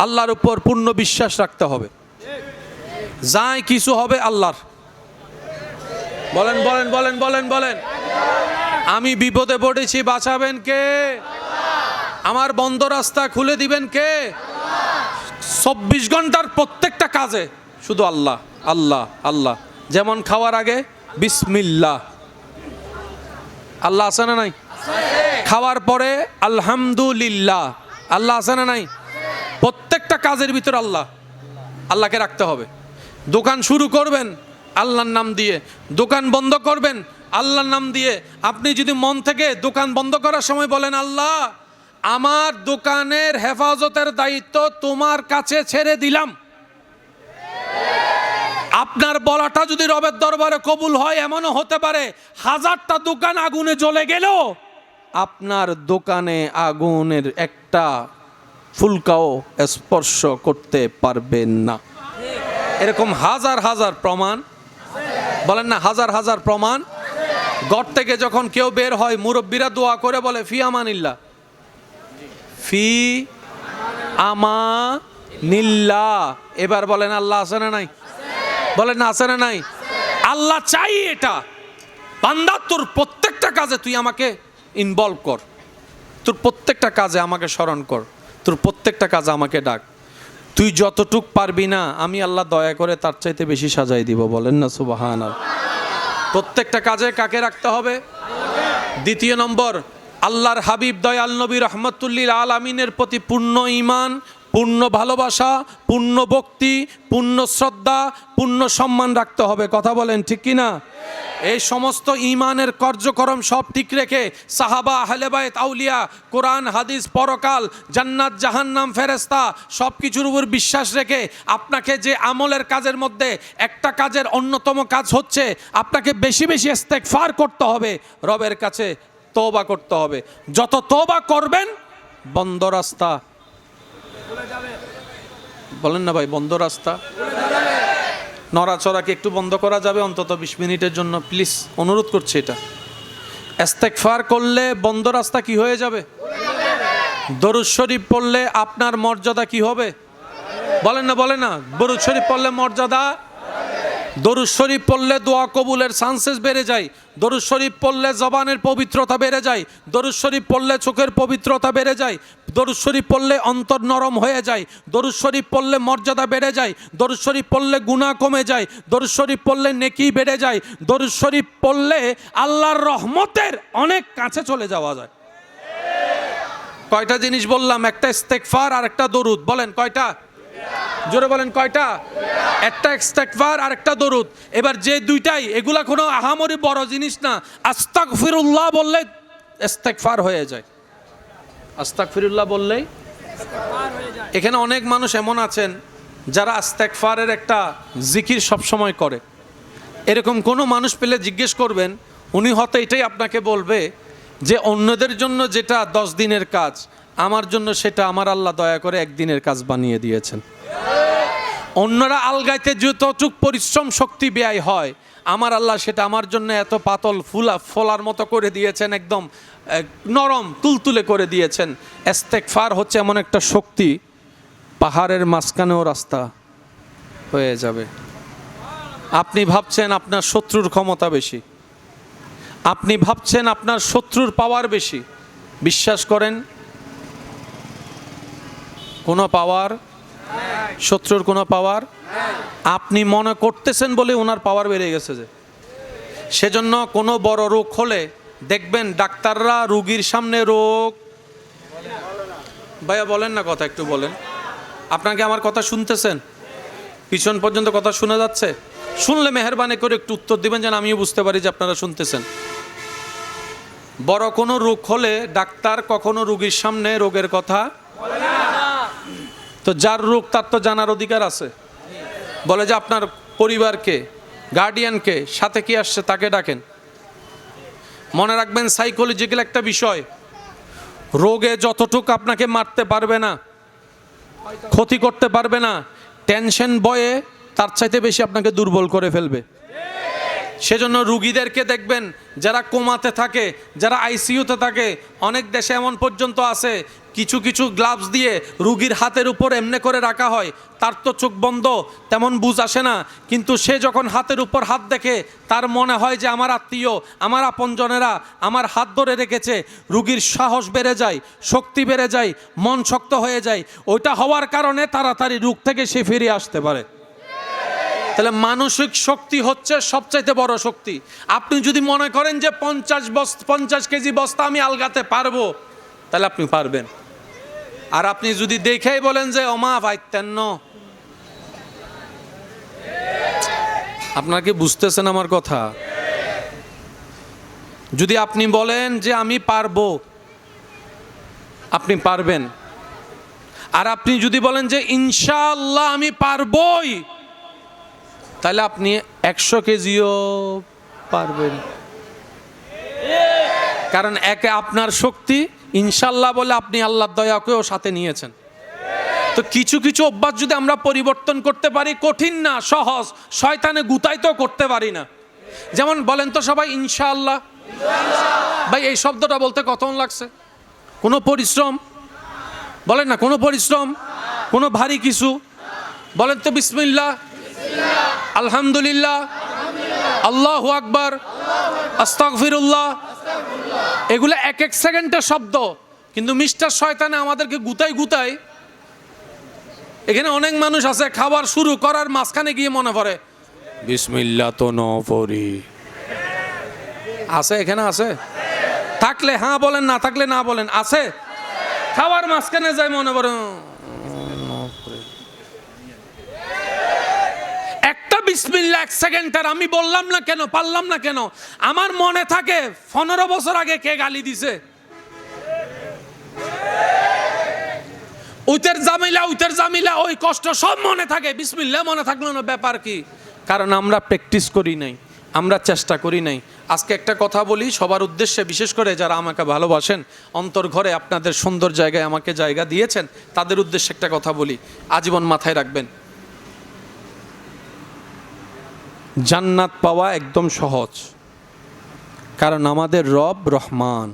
আল্লাহর উপর পূর্ণ বিশ্বাস রাখতে হবে। যাই কিছু হবে আল্লাহর। বলেন বলেন বলেন বলেন বলেন। আমি বিপদে পড়েছি, বাঁচাবেন কে? আমার বন্ধ রাস্তা খুলে দিবেন কে? 24 ঘন্টার প্রত্যেকটা কাজে শুধু আল্লাহ আল্লাহ আল্লাহ। যেমন খাওয়ার আগে বিসমিল্লাহ, আল্লাহ আছে না নাই? খাওয়ার পরে আলহামদুলিল্লাহ, আল্লাহ আছে না নাই? কাজের ভিতর আল্লাহকে রাখতে হবে। দোকান শুরু করবেন আল্লাহর নাম দিয়ে, দোকান বন্ধ করবেন আল্লাহর নাম দিয়ে। আপনি যদি মন থেকে দোকান বন্ধ করার সময় বলেন, আল্লাহ আমার দোকানের হেফাজতের দায়িত্ব তোমার কাছে ছেড়ে দিলাম, আপনার বলাটা যদি রবের দরবারে কবুল হয়, এমনও হতে পারে 1000টা দোকান আগুনে জ্বলে গেলেও আপনার দোকানে আগুনের একটা ফুলকাও স্পর্শ করতে পারবেন না। এরকম হাজার হাজার প্রমাণ, বলেন না হাজার হাজার প্রমাণ। ঘর থেকে যখন কেউ বের হয় মুরব্বীরা দোয়া করে বলে ফি আমানিল্লাহ, ফি আমানিল্লাহ। এবার বলেন আল্লাহ আছে না নাই? বলেন না আছে না নাই? আল্লাহ চাই এটা, বান্দা তোর প্রত্যেকটা কাজে তুই আমাকে ইনভলভ কর, তোর প্রত্যেকটা কাজে আমাকে স্মরণ কর, তোর প্রত্যেকটা কাজে আমাকে ডাক। তুই যতটুক পারবি না আমি আল্লাহ দয়া করে তার চাইতে বেশি সাজাই দিব। বলেন না সুবহানাল্লাহ। প্রত্যেকটা কাজে কাকে রাখতে হবে? দ্বিতীয় নম্বর, আল্লাহর হাবিব দয়াল নবী রহমতুল্লিল আলামিনের প্রতি পূর্ণ ঈমান, পূর্ণ ভালোবাসা, পূর্ণ ভক্তি, পূর্ণ শ্রদ্ধা, পূর্ণ সম্মান রাখতে হবে। কথা বলেন ঠিক কি না? এই সমস্ত ঈমানের কার্যক্রম সব ঠিক রেখে সাহাবা, আহলে বাইত, আউলিয়া, কোরআন, হাদিস, পরকাল, জান্নাত, জাহান্নাম, ফেরেশতা সব কিছুর উপর বিশ্বাস রেখে আপনাকে যে আমলের কাজের মধ্যে একটা কাজের অন্যতম কাজ হচ্ছে আপনাকে বেশি বেশি ইস্তেগফার করতে হবে, রবের কাছে তওবা করতে হবে। যত তওবা করবেন বন্ধ রাস্তা, বলেন না ভাই বন্ধ রাস্তা, নড়াচড়াকে একটু বন্ধ করা যাবে অন্তত 20 মিনিটের জন্য, প্লিজ অনুরোধ করছি। এটা ইস্তেগফার করলে বন্ধ রাস্তা কি হয়ে যাবে? দরুদ শরীফ পড়লে আপনার মর্যাদা কি হবে? বলেন না, বলেন না। দরুদ শরীফ পড়লে মর্যাদা, দরুদ শরীফ পড়লে দোয়া কবুলের চান্সেস বেড়ে যায়, দরুদ শরীফ পড়লে জবানের পবিত্রতা বেড়ে যায়, দরুদ শরীফ পড়লে চোখের পবিত্রতা বেড়ে যায়, দরুদ শরীফ পড়লে অন্তর নরম হয়ে যায়, দরুদ শরীফ পড়লে মর্যাদা বেড়ে যায়, দরুদ শরীফ পড়লে গুনাহ কমে যায়, দরুদ শরীফ পড়লে নেকি বেড়ে যায়, দরুদ শরীফ পড়লে আল্লাহর রহমতের অনেক কাছে চলে যাওয়া যায়। কয়টা জিনিস বললাম? একটা ইস্তেগফার আর একটা দরুদ। বলেন কয়টা? জোরে বলেন কয়টা? একটা ইস্তেগফার আর একটা দরুদ। এবার যে দুইটাই, এগুলা কোনো আহামরি বড় জিনিস না। আস্তাগফিরুল্লাহ বললে ইস্তেগফার হয়ে যায়, আস্তাগফিরুল্লাহ বললেই। এখানে অনেক মানুষ এমন আছেন যারা ইস্তেগফারের একটা জিকির সবসময় করে। এরকম কোনো মানুষ পেলে জিজ্ঞেস করবেন, উনি হয়তো এটাই আপনাকে বলবে যে অন্যদের জন্য যেটা 10 দিনের কাজ, আমার জন্য সেটা আমার আল্লাহ দয়া করে 1 দিনের কাজ বানিয়ে দিয়েছেন। অন্যরা আলগাইতে যতটুক পরিশ্রম শক্তি ব্যয় হয়, আমার আল্লাহ সেটা আমার জন্য এত পাতল ফোলার মতো করে দিয়েছেন, একদম নরম তুলতুলে করে দিয়েছেন। ইস্তেগফার হচ্ছে এমন একটা শক্তি, পাহাড়ের মাঝখানেও রাস্তা হয়ে যাবে। আপনি ভাবছেন আপনার শত্রুর ক্ষমতা বেশি, আপনি ভাবছেন আপনার শত্রুর পাওয়ার বেশি, বিশ্বাস করেন কোনো পাওয়ার, শত্রুর কোনো পাওয়ার, আপনি মনে করতেছেন বলে ওনার পাওয়ার বেড়ে গেছে। যে সেজন্য কোনো বড় রোগ হলে দেখবেন ডাক্তাররা রোগীর সামনে রোগ, ভাইয়া বলেন না কথা, একটু বলেন। আপনাকে আমার কথা শুনতেছেন? পিছন পর্যন্ত কথা শোনা যাচ্ছে? শুনলে মেহেরবানি করে একটু উত্তর দিবেন যেন আমিও বুঝতে পারি যে আপনারা শুনতেছেন। বড় কোনো রোগ হলে ডাক্তার কখনো রোগীর সামনে রোগের কথা বলে না। তো যার রোগ তার তো জানার অধিকার আছে। বলে যে আপনার পরিবারকে, গার্ডিয়ানকে, সাথে কি আসছে তাকে ডাকেন। মনে রাখবেন সাইকোলজিক্যাল একটা বিষয়, রোগে যতটুকু আপনাকে মারতে পারবে না, ক্ষতি করতে পারবে না, টেনশন বয়ে তার চাইতে বেশি আপনাকে দুর্বল করে ফেলবে। সেজন্য রুগীদেরকে দেখবেন যারা কোমাতে থাকে, যারা আইসিইউতে থাকে, অনেক দেশে এমন পর্যন্ত আছে কিছু কিছু গ্লাভস দিয়ে রুগীর হাতের উপর এমনি করে রাখা হয়, তার তো চোখ বন্ধ, তেমন বুঝ আসে না, কিন্তু সে যখন হাতের উপর হাত দেখে তার মনে হয় যে আমার আত্মীয়, আমার আপনজনেরা আমার হাত ধরে রেখেছে। রুগীর সাহস বেড়ে যায়, শক্তি বেড়ে যায়, মন শক্ত হয়ে যায়। ওইটা হওয়ার কারণে তাড়াতাড়ি রোগ থেকে সে ফিরে আসতে পারে। তাহলে মানসিক শক্তি হচ্ছে সবচাইতে বড় শক্তি। আপনি যদি মনে করেন যে 50 কেজি বস্তা আমি আলগাতে পারবো, তাহলে আপনি পারবেন। আর আপনি যদি দেখেই বলেন যে ওমা পাইতেন না, আপনারা কি বুঝতেছেন আমার কথা? যদি আপনি বলেন যে আমি পারবো, আপনি পারবেন। আর আপনি যদি বলেন যে ইনশাআল্লাহ আমি পারবই, তাহলে আপনি 100 কেজিও পারবেন। কারণ একে আপনার শক্তি, ইনশাআল্লাহ বলে আপনি আল্লাহর দয়াকেও সাথে নিয়েছেন। তো কিছু কিছু অভ্যাস যদি আমরা পরিবর্তন করতে পারি, কঠিন না, সহজ, শয়তানে গুতাইতেও করতে পারি না। যেমন বলেন তো সবাই ইনশাআল্লাহ। ভাই এই শব্দটা বলতে কতক্ষণ লাগছে? কোনো পরিশ্রম বলেন না, কোনো পরিশ্রম, কোনো ভারী কিছু বলেন তো বিসমিল্লাহ, আলহামদুলিল্লাহ, আল্লাহু আকবার, আস্তাগফিরুল্লাহ। এগুলো এক এক সেকেন্ডের শব্দ, কিন্তু মিস্টার শয়তানে আমাদেরকে গুতাই। এখানে অনেক মানুষ আছে খাবার শুরু করার মাঝখানে গিয়ে মনে পড়ে বিসমিল্লাহ তো ন পড়ি। আছে এখানে? আছে? থাকলে হ্যাঁ বলেন, না থাকলে না বলেন। আছে? খাবার মাঝখানে যাই মনে পড়ে একটা বিসমিল্লাহ 1 সেকেন্ডের আমি বললাম না কেন, পারলাম না কেন, আমার মনে থাকে 15 বছর আগে কে গালি দিছে। উইতের জামিলা ওই কষ্ট সব মনে থাকে, বিসমিল্লাহ মনে থাকলো না, ব্যাপার কি? কারণ আমরা প্র্যাকটিস করি নাই, আমরা চেষ্টা করি নাই। আজকে একটা কথা বলি সবার উদ্দেশ্যে, বিশেষ করে যারা আমাকে ভালোবাসেন, অন্তর ঘরে আপনাদের সুন্দর জায়গায় আমাকে জায়গা দিয়েছেন, তাদের উদ্দেশ্যে একটা কথা বলি, আজীবন মাথায় রাখবেন। জান্নাত পাওয়া একদম সহজ, কারণ আমাদের রব রহমান।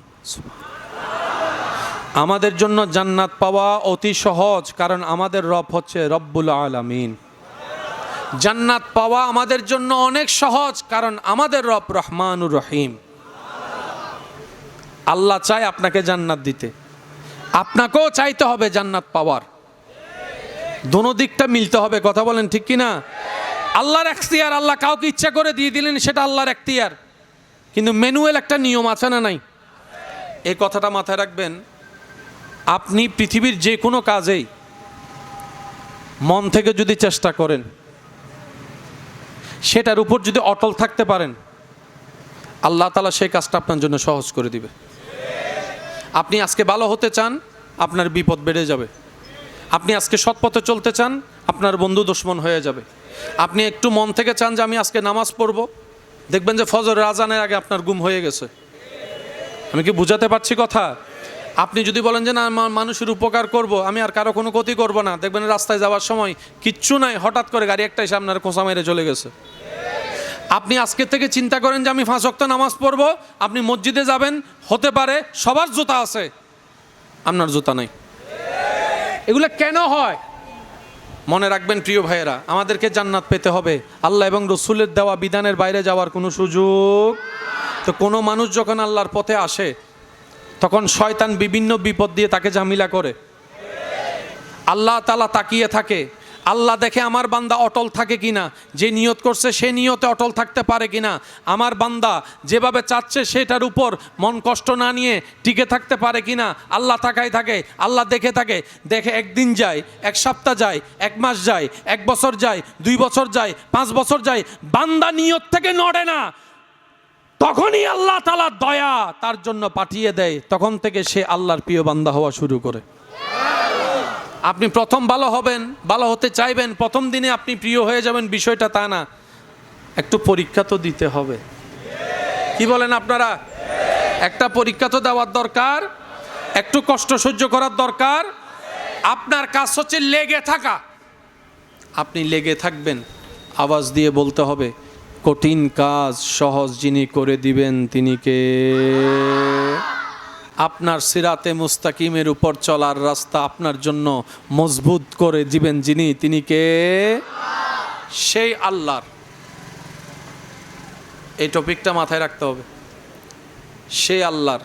আমাদের জন্য জান্নাত পাওয়া অতি সহজ, কারণ আমাদের রব হচ্ছে রব্বুল আলামিন। জান্নাত পাওয়া আমাদের জন্য অনেক সহজ, কারণ আমাদের রব রহমানুর রহিম। আল্লাহ চায় আপনাকে জান্নাত দিতে, আপনাকেও চাইতে হবে জান্নাত পাওয়ার। দোনো দিকটা মিলতে হবে, কথা বলেন ঠিক কি না? আল্লাহর এখতিয়ার, আল্লাহ কাউকে ইচ্ছা করে দিয়ে দিলেন, সেটা আল্লাহর এখতিয়ার, কিন্তু ম্যানুয়াল একটা নিয়ম আছে না নাই? এই কথাটা মাথায় রাখবেন। আপনি পৃথিবীর যে কোনো কাজেই মন থেকে যদি চেষ্টা করেন, সেটার উপর যদি অটল থাকতে পারেন, আল্লাহ তাআলা সেই কাজটা আপনার জন্য সহজ করে দিবে। আপনি আজকে ভালো হতে চান, আপনার বিপদ বেড়ে যাবে। আপনি আজকে সৎ পথে চলতে চান, আপনার বন্ধু দুশমন হয়ে যাবে। আপনি একটু মন থেকে চান যে আমি আজকে নামাজ পড়ব, দেখবেন যে ফজরের আজানের আগে আপনার ঘুম হয়ে গেছে। আমি কি বুঝাতে পারছি কথা? আপনি যদি বলেন যে না মানুষের উপকার করব, আমি আর কারো কোনো ক্ষতি করব না, দেখবেন রাস্তায় যাওয়ার সময় কিচ্ছু নাই, হঠাৎ করে গাড়ি একটা এসে আপনার খোঁচা মেরে চলে গেছে। আপনি আজকে থেকে চিন্তা করেন যে আমি 5 ওয়াক্ত নামাজ পড়ব, আপনি মসজিদে যাবেন, হতে পারে সবার জুতা আছে, আপনার জুতা নাই। এগুলো কেন হয়? মনে রাখবেন প্রিয় ভাইয়েরা, আমাদেরকে জান্নাত পেতে হবে, আল্লাহ এবং রসুলের দেওয়া বিধানের বাইরে যাওয়ার কোনো সুযোগ। তো কোনো মানুষ যখন আল্লাহর পথে আসে, তখন শয়তান বিভিন্ন বিপদ দিয়ে তাকে ঝামেলা করে। আল্লাহ তাআলা তাকিয়ে থাকে, আল্লাহ দেখে আমার বান্দা অটল থাকে কিনা, যে নিয়ত করছে সে নিয়তে অটল থাকতে পারে কিনা, আমার বান্দা যেভাবে চাচ্ছে সেটার উপর মন কষ্ট না নিয়ে টিকে থাকতে পারে কিনা, আল্লাহ তাকায় থাকে, আল্লাহ দেখে থাকে। দেখে একদিন যায়, 1 সপ্তাহ যায়, 1 মাস যায়, 1 বছর যায়, 2 বছর যায়, 5 বছর যায়, বান্দা নিয়ত থেকে নড়ে না, তখনই আল্লাহ তাআলা দয়া তার জন্য পাঠিয়ে দেয়, তখন থেকে সে আল্লাহর প্রিয় বান্দা হওয়া শুরু করে। আপনি প্রথম ভালো হবেন, ভালো হতে চাইবেন, প্রথম দিনে আপনি প্রিয় হয়ে যাবেন, বিষয়টা তা না। একটু পরীক্ষা তো দিতে হবে, কি বলেন আপনারা? একটা পরীক্ষা তো দেওয়ার দরকার, একটু কষ্ট সহ্য করার দরকার। আপনার কাজ হচ্ছে লেগে থাকা। আপনি লেগে থাকবেন, আওয়াজ দিয়ে বলতে হবে, কঠিন কাজ সহজ যিনি করে দিবেন তিনি কে? আপনার সিরাতে মুস্তাকিমের উপর চলার রাস্তা আপনার জন্য মজবুত করে দিবেন যিনি, তিনি কে? সেই আল্লাহর। এই টপিকটা মাথায় রাখতে হবে। সেই আল্লাহর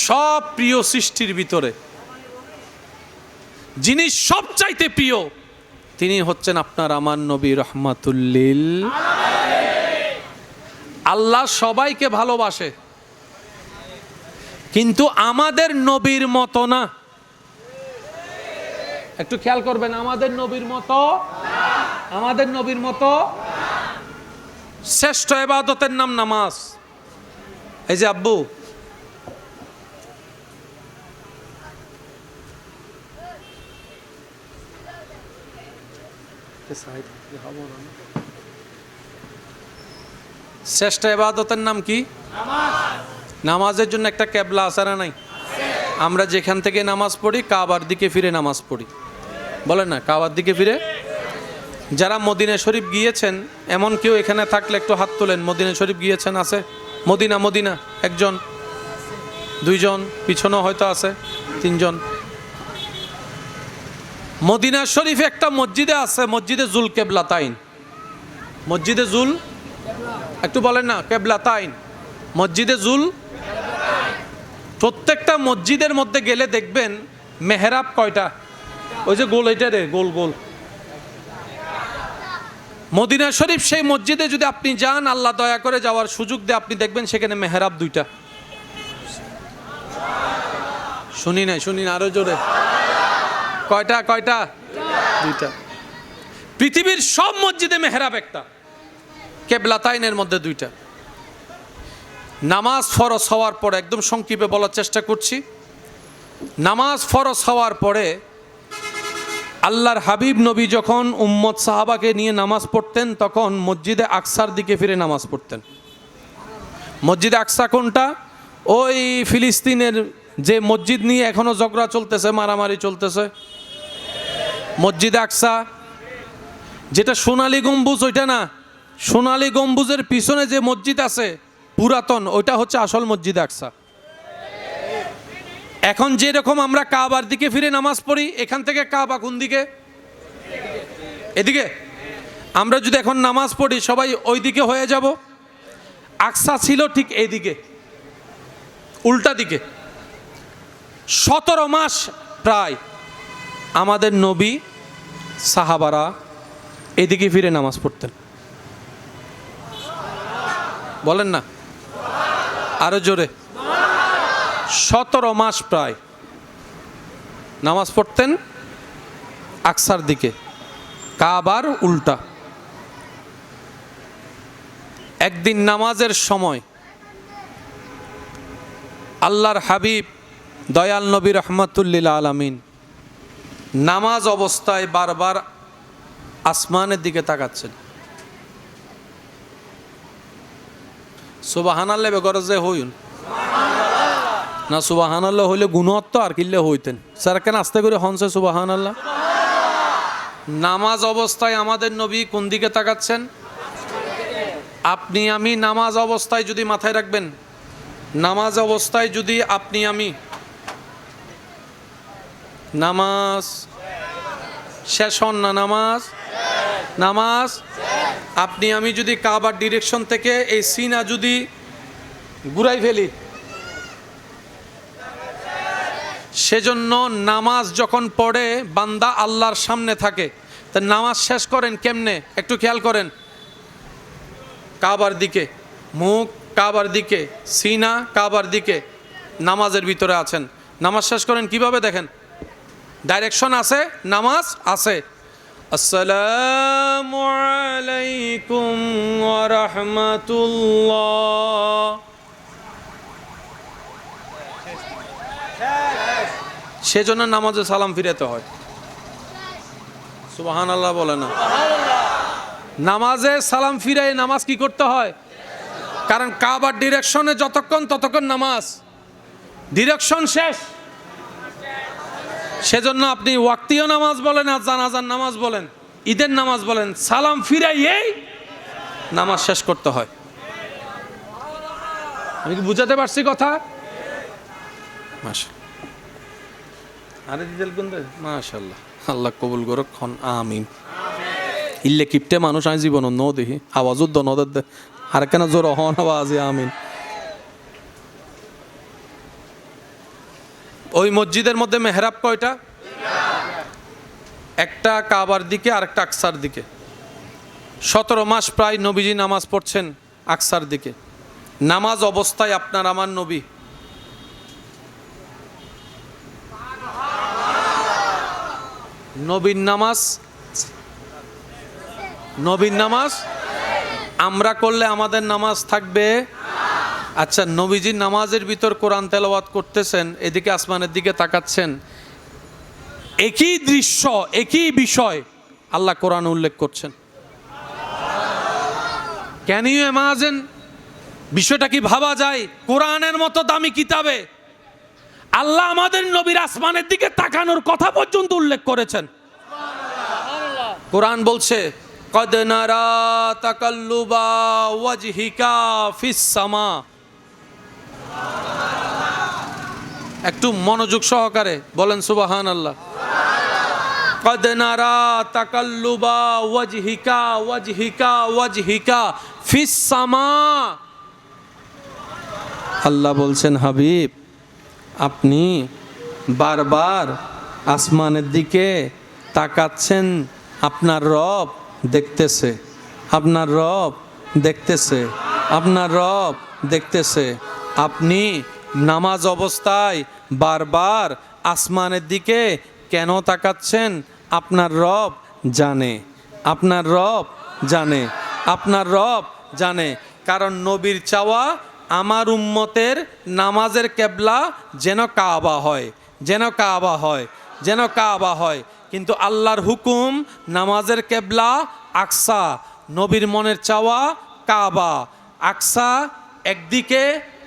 সব প্রিয় সৃষ্টির ভিতরে যিনি সবচাইতে প্রিয়, তিনি হচ্ছেন আপনার আমার নবী রহমাতুল্লিল। আল্লাহ সবাইকে ভালোবাসে, কিন্তু আমাদের নবীর মতো না। একটু খেয়াল করবেন, আমাদের নবীর মতো, আমাদের নবীর মতো। শ্রেষ্ঠ ইবাদতের নাম নামাজ। এই যে আব্বু, শ্রেষ্ঠ ইবাদতের নাম কি? নামাজের জন্য একটা কেবলা আছে না নাই? আমরা যেখান থেকে নামাজ পড়ি কাবার দিকে ফিরে নামাজ পড়ি, বলেন না? কাবার দিকে ফিরে। যারা মদিনা শরীফ গিয়েছেন এমন কেউ এখানে থাকলে একটু হাত তোলেন। মদিনা শরীফ গিয়েছেন? আছে? মদিনা, মদিনা একজন, দুইজন, পিছনেও হয়তো আছে তিনজন। মদিনা শরীফে একটা মসজিদে আছে, মসজিদে জুল কেবলাতাইন। মসজিদে জুল, একটু বলেন না, কেবলাতাইন, মসজিদে জুল। প্রত্যেকটা মসজিদের মধ্যে গেলে দেখবেন মেহরাব কয়টা? ওই যে গোল, এটা রে, গোল গোল। মদিনা শরীফ সেই মসজিদে যদি আপনি যান, আল্লাহ দয়া করে যাওয়ার সুযোগ দিয়ে, আপনি দেখবেন সেখানে মেহরাব দুইটা। শুনি নাই, শুনি না, আরো জোরে। কয়টা? কয়টা? দুইটা। পৃথিবীর সব মসজিদে মেহরাব একটা, কেবলাতাইনের মধ্যে দুইটা। নামাজ ফরজ হওয়ার পরে, একদম সংক্ষেপে বলার চেষ্টা করছি, নামাজ ফরজ হওয়ার পরে আল্লাহর হাবিব নবী যখন উম্মত সাহাবাকে নিয়ে নামাজ পড়তেন, তখন মসজিদে আকসার দিকে ফিরে নামাজ পড়তেন। মসজিদে আকসা কোনটা? ওই ফিলিস্তিনের যে মসজিদ নিয়ে এখনো ঝগড়া চলতেছে, মারামারি চলতেছে, মসজিদে আকসা। যেটা সোনালী গম্বুজ, ওইটা না, সোনালী গম্বুজের পিছনে যে মসজিদ আছে পুরাতন, ওইটা হচ্ছে আসল মসজিদে আকসা। এখন যেরকম আমরা কাবার দিকে ফিরে নামাজ পড়ি, এখান থেকে কাবা কোন দিকে? এদিকে। আমরা যদি এখন নামাজ পড়ি সবাই ওই দিকে হয়ে যাব। আকসা ছিল ঠিক এইদিকে, উল্টা দিকে। 17 মাস প্রায় আমাদের নবী সাহাবারা এদিকে ফিরে নামাজ পড়তেন। বলেন না, আরো জোরে। 17 মাস প্রায় নামাজ পড়তেন আকসার দিকে, কাবার উল্টা। একদিন নামাজের সময় আল্লাহর হাবিব দয়াল নবী রহমাতুল্লিল আলামিন নামাজ অবস্থায় বারবার আসমানের দিকে তাকাচ্ছেন। সুবহানাল্লাহ বেগরজে হইন না, সুবহানাল্লাহ হইলে গুণত্ব আর কিল্লে হইতেন। স্যার কেন আস্তে করে হনছে সুবহানাল্লাহ? নামাজ অবস্থায় আমাদের নবী কোন দিকে তাকাচ্ছেন? আপনি আমি নামাজ অবস্থায় যদি মাথায় রাখবেন, নামাজ অবস্থায় যদি আপনি আমি নামাজ শেষ হন না, নামাজ নামাজ আপনি আমি যদি কাবার ডিরেকশন থেকে এই সিনা যদি ঘুরাই ফেলি, সেজন্য নামাজ যখন পড়ে বান্দা আল্লাহর সামনে থাকে, তা নামাজ শেষ করেন কেমনে? একটু খেয়াল করেন। কাবার দিকে, মুখ কাবার দিকে, সিনা কাবার দিকে, নামাজের ভিতরে আছেন। নামাজ শেষ করেন কিভাবে? দেখেন, ডাইরেকশন আছে, নামাজ আছে। আসসালামু আলাইকুম ওয়া রাহমাতুল্লাহ। সেজন্য নামাজে সালাম ফিরাতে হয়। সুবহানাল্লাহ বলে না? নামাজে সালাম ফিরাই নামাজ কি করতে হয়? কারণ কাবার ডিরেকশনে যতক্ষণ ততক্ষণ নামাজ, ডিরেকশন শেষ। সেজন্য আপনি ওয়াক্তীয় নামাজ বলেন আর জানাজার নামাজ বলেন, ঈদের নামাজ বলেন, সালাম ফিরাইয়েই নামাজ শেষ করতে হয়। আমি কি বুঝাতে পারছি কথা? আরে দিদেল গুন্দে মাশাআল্লাহ, আল্লাহ কবুল করুক। আমিন। ইল্লে কিপটে মানুষ আমি জীবন ন দেখি আওয়াজও দ নদের দে আর কেন জোর হন আওয়াজে। আমিন। ওই মসজিদের মধ্যে মেহরাব কয়টা? একটা কাবার দিকে আর একটা আকসার দিকে। 17 মাস প্রায় নবীজি নামাজ পড়ছেন আকসার দিকে। নামাজ অবস্থায় আপনার আমার নবী নবীর নামাজ, নবীর নামাজ আমরা করলে আমাদের নামাজ থাকবে। আচ্ছা, নবীজির নামাজের ভিতর কোরআন তেলাওয়াত করতেছেন, এদিকে আসমানের দিকে তাকাচ্ছেন, একই দৃশ্য, একই বিষয় আল্লাহ কোরআনে উল্লেখ করছেন। Can you imagine? বিষয়টা কি ভাবা যায়? কোরআনের মতো দামি কিতাবে আল্লাহ আমাদের নবীর আসমানের দিকে তাকানোর কথা পর্যন্ত উল্লেখ করেছেন। কোরআন বলছে কদ নারা তাকাল্লুবা ওয়াজহিকা ফিস সামা। একটু মনোযোগ সহকারে বলেন সুবহানাল্লাহ। কদ নারা তাকাল্লুবা ওয়াজহিকা ওয়াজহিকা ওয়াজহিকা ফিস সামা। আল্লাহ বলছেন, হাবিব আপনি বারবার আসমানের দিকে তাকাচ্ছেন, আপনার রব দেখতেছে, আপনার রব দেখতেছে, আপনার রব দেখতেছে। আপনি নামাজ অবস্থায় বারবার আসমানের দিকে কেন তাকাচ্ছেন? আপনার রব জানে, আপনার রব জানে, আপনার রব জানে। কারণ নবীর চাওয়া আমার উম্মতের নামাজের কেবলা যেন কাবা হয়, যেন কাবা হয়, যেন কাবা হয়। কিন্তু আল্লাহর হুকুম নামাজের কেবলা আকসা। নবীর মনের চাওয়া কাবা। আকসা একদিকে,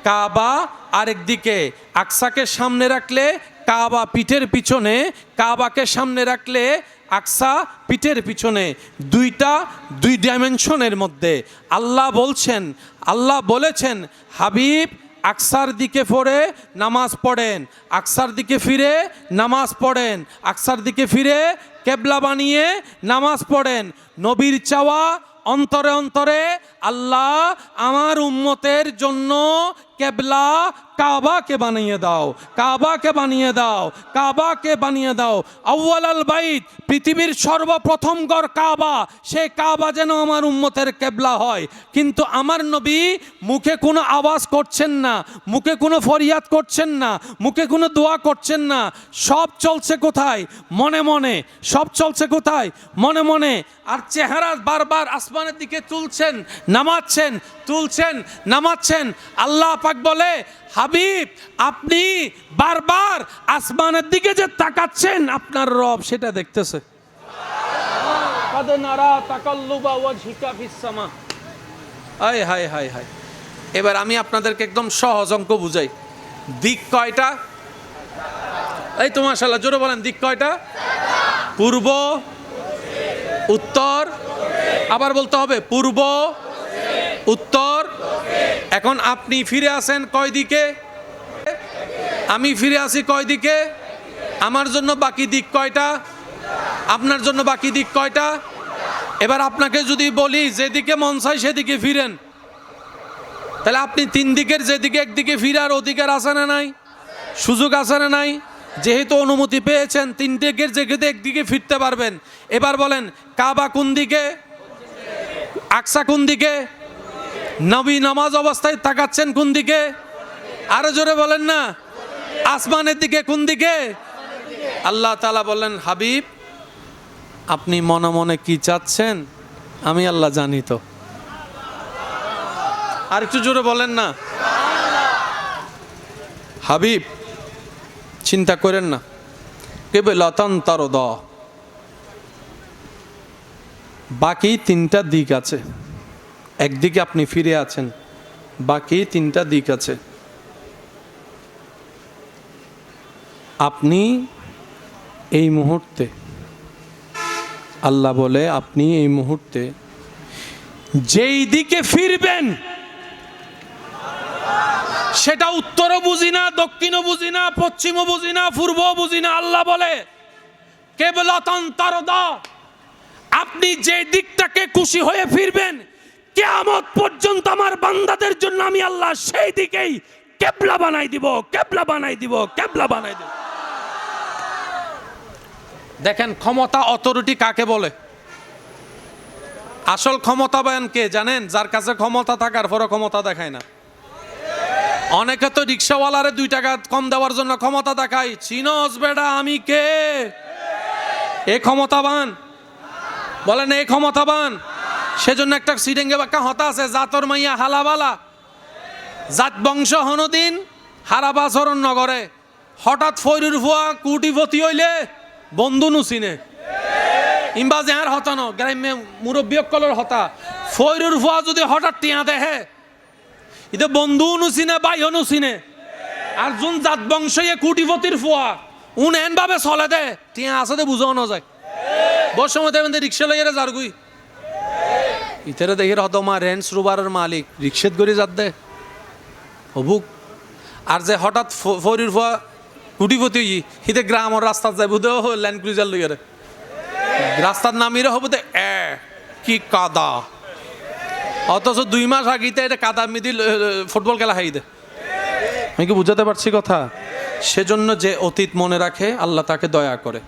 কাবা আরেকদিকে। আকসাকে সামনে রাখলে কাবা পিঠের পিছনে, কাবাকে সামনে রাখলে আকসা পিঠের পিছনে, দুই ডাইমেনশনের মধ্যে। আল্লাহ বলছেন, আল্লাহ বলেছেন, হাবিব আকসার দিকে ফিরে নামাজ পড়েন, আকসার দিকে ফিরে নামাজ পড়েন, আকসার দিকে ফিরে কেবলা বানিয়ে নামাজ পড়েন। নবীর চাওয়া অন্তরে অন্তরে, আল্লাহ আমার উম্মতের জন্য কেবলা কাবাকে বানিয়ে দাও, কাবাকে বানিয়ে দাও, কাবাকে বানিয়ে দাও। আউয়াল আল বাইত, পৃথিবীর সর্বপ্রথম ঘর কাবা, সে কাবা যেন আমার উম্মতের কেবলা হয়। কিন্তু আমার নবী মুখে কোনো আওয়াজ করছেন না, মুখে কোনো ফরিয়াদ করছেন না, মুখে কোনো দোয়া করছেন না। সব চলছে কোথায়? মনে মনে। সব চলছে কোথায়? মনে মনে। আর চেহারা বারবার আসমানের দিকে তুলছেন, নামাচ্ছেন, তুলছেন, নামাচ্ছেন। আল্লাহ পাক বলে, হাবিব আপনি বারবার আসমানের দিকে যে তাকাচ্ছেন, আপনার রব সেটা দেখতেছে। হায় হায় হায় হায়। এবার আমি আপনাদেরকে একদম সহজ অঙ্ক বুঝাই। দিক কয়টা? এই তো মাশাআল্লাহ, জোরে বলেন, দিক কয়টা? পূর্ব, উত্তর, আবার বলতে হবে পূর্ব, উত্তর। এখন আপনি ফিরে আসেন কয় দিকে? আমি ফিরে আসি কয় দিকে? আমার জন্য বাকি দিক কয়টা? আপনার জন্য বাকি দিক কয়টা? এবার আপনাকে যদি বলি যেদিকে মন চায় সেদিকে ফিরেন, তাহলে আপনি তিন দিকের যেদিকে একদিকে ফিরার অধিকার আছে না নাই? সুযোগ আছে না নাই? যেহেতু অনুমতি পেয়েছেন, তিন দিকের যেদিকে একদিকে ফিরতে পারবেন। এবার বলেন, কাবা কোন দিকে? আকসা কোন দিকে? নবী নামাজ অবস্থায় তাকাচ্ছেন কোন দিকে? আরো জোরে বলেন না। আসমানের দিকে। কোন দিকে? আল্লাহ তাআলা বললেন, হাবিব আপনি মনে মনে কি চাচ্ছেন আমি আল্লাহ জানি তো। আর একটু জোরে বলেন না। হাবিব চিন্তা করেন না, কেবল লতান্তর দ। বাকি তিনটা দিক আছে। একদিকে আপনি ফিরে আছেন, বাকি তিনটা দিক আছে। আপনি এই মুহূর্তে, আল্লাহ বলে, আপনি এই মুহূর্তে যেই দিকে ফিরবেন সেটা উত্তরও বুঝি না, দক্ষিণও বুঝি না, পশ্চিমও বুঝি না, পূর্বও বুঝি না। আল্লাহ বলে কেবলাতান তারদা, আপনি যে দিকটাকে খুশি হয়ে ফিরবেন, কিয়ামত পর্যন্ত আমার বান্দাদের জন্য আমি আল্লাহ সেই দিকেই কেবলা বানাই দিব, কেবলা বানাই দিব, কেবলা বানাই দিব। দেখেন ক্ষমতা, অথরিটি কাকে বলে? আসল ক্ষমতাবান কে জানেন? যার কাছে ক্ষমতা থাকার পরও ক্ষমতা দেখায় না। অনেকে তো রিক্সাওয়ালারে 2 টাকা কম দেওয়ার জন্য ক্ষমতা দেখায়। চিনোস বেটা আমি কে? এ ক্ষমতাবান? বলেন এ ক্ষমতাবান? সেজন্য একটা সিডেঙ্গে বাক্কা হতা আছে, জাতর মাইয়া হালাবালা, জাত বংশ হনদিন হারাবাচরণ নগরে। হঠাৎ ফৈরুর ফুয়া কুটিপতি হইলে বন্ধু নুচিনে ইম্বা যে আর হতানো গ্রাম্যে মুরব্বী কলর হতা। ফৈরুর ফুয়া যদি হঠাৎ টিয়া দেহে ইতে বন্ধু নুচিনে বাইও নুচিনে। আর যোন জাত বংশ কুটিপতির ফুয়া উন এন ভাবে চলে দে টিয়া আছে বুঝাও না যায়। বস সময় দেবেন রিক্সা লইয়ারে যার গুই ইতারে দেখি হতমা রেঞ্জ রোভারের মালিক রিক্সেত করে যাত দে হবুক। আর যে হঠাৎ ফরির ফুয়া কুটিপতি হিতে গ্রামের রাস্তাত যাইব দে ল্যান্ড ক্রুজার লইয়ারে রাস্তার নামিরে হবো দে কি কাদা। অথচ 2 মাস আগিতে এটা কাদা মিদি ফুটবল খেলা হাই দে। আমি কি বুঝাতে পারছি কথা? সেজন্য যে অতীত মনে রাখে আল্লাহ তাকে দয়া করে,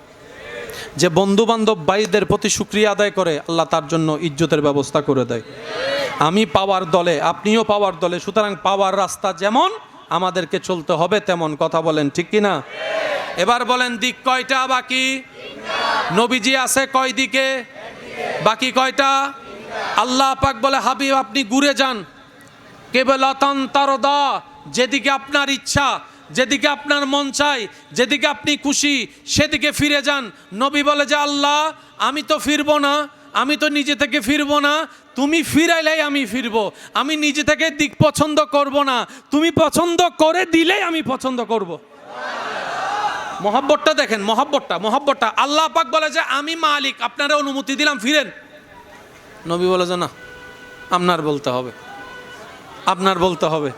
যে বন্ধু বান্ধব ভাইদের প্রতি শুকরিয়া আদায় করে আল্লাহ তার জন্য ইজ্জতের ব্যবস্থা করে দেয়। আমি পাওয়ার দলে, আপনিও পাওয়ার দলে, সুতরাং পাওয়ার রাস্তা যেমন আমাদেরকে চলতে হবে তেমন। কথা বলেন ঠিক কিনা? এবার বলেন দিক কয়টা বাকি? নবীজি আছে কয় দিকে? বাকি কয়টা? আল্লাহ পাক বলে হাবিব আপনি ঘুরে যান কেবলাতান তারদা, যেদিকে আপনার ইচ্ছা, যেদিকে আপনার মন চায়, যেদিকে আপনি খুশি সেদিকে ফিরে যান। নবী বলে যে আল্লাহ আমি তো ফিরবো না, আমি তো নিজে থেকে ফিরবো না, তুমি ফিরাইলেই আমি ফিরবো। আমি নিজে থেকে দিক পছন্দ করব না, তুমি পছন্দ করে দিলেই আমি পছন্দ করব। মহব্বতটা দেখেন, মহব্বতটা। আল্লাহ পাক বলে যে আমি মালিক, আপনারা অনুমতি দিলাম ফিরেন। নবী বলে যে না, আপনার বলতে হবে, আপনার বলতে হবে।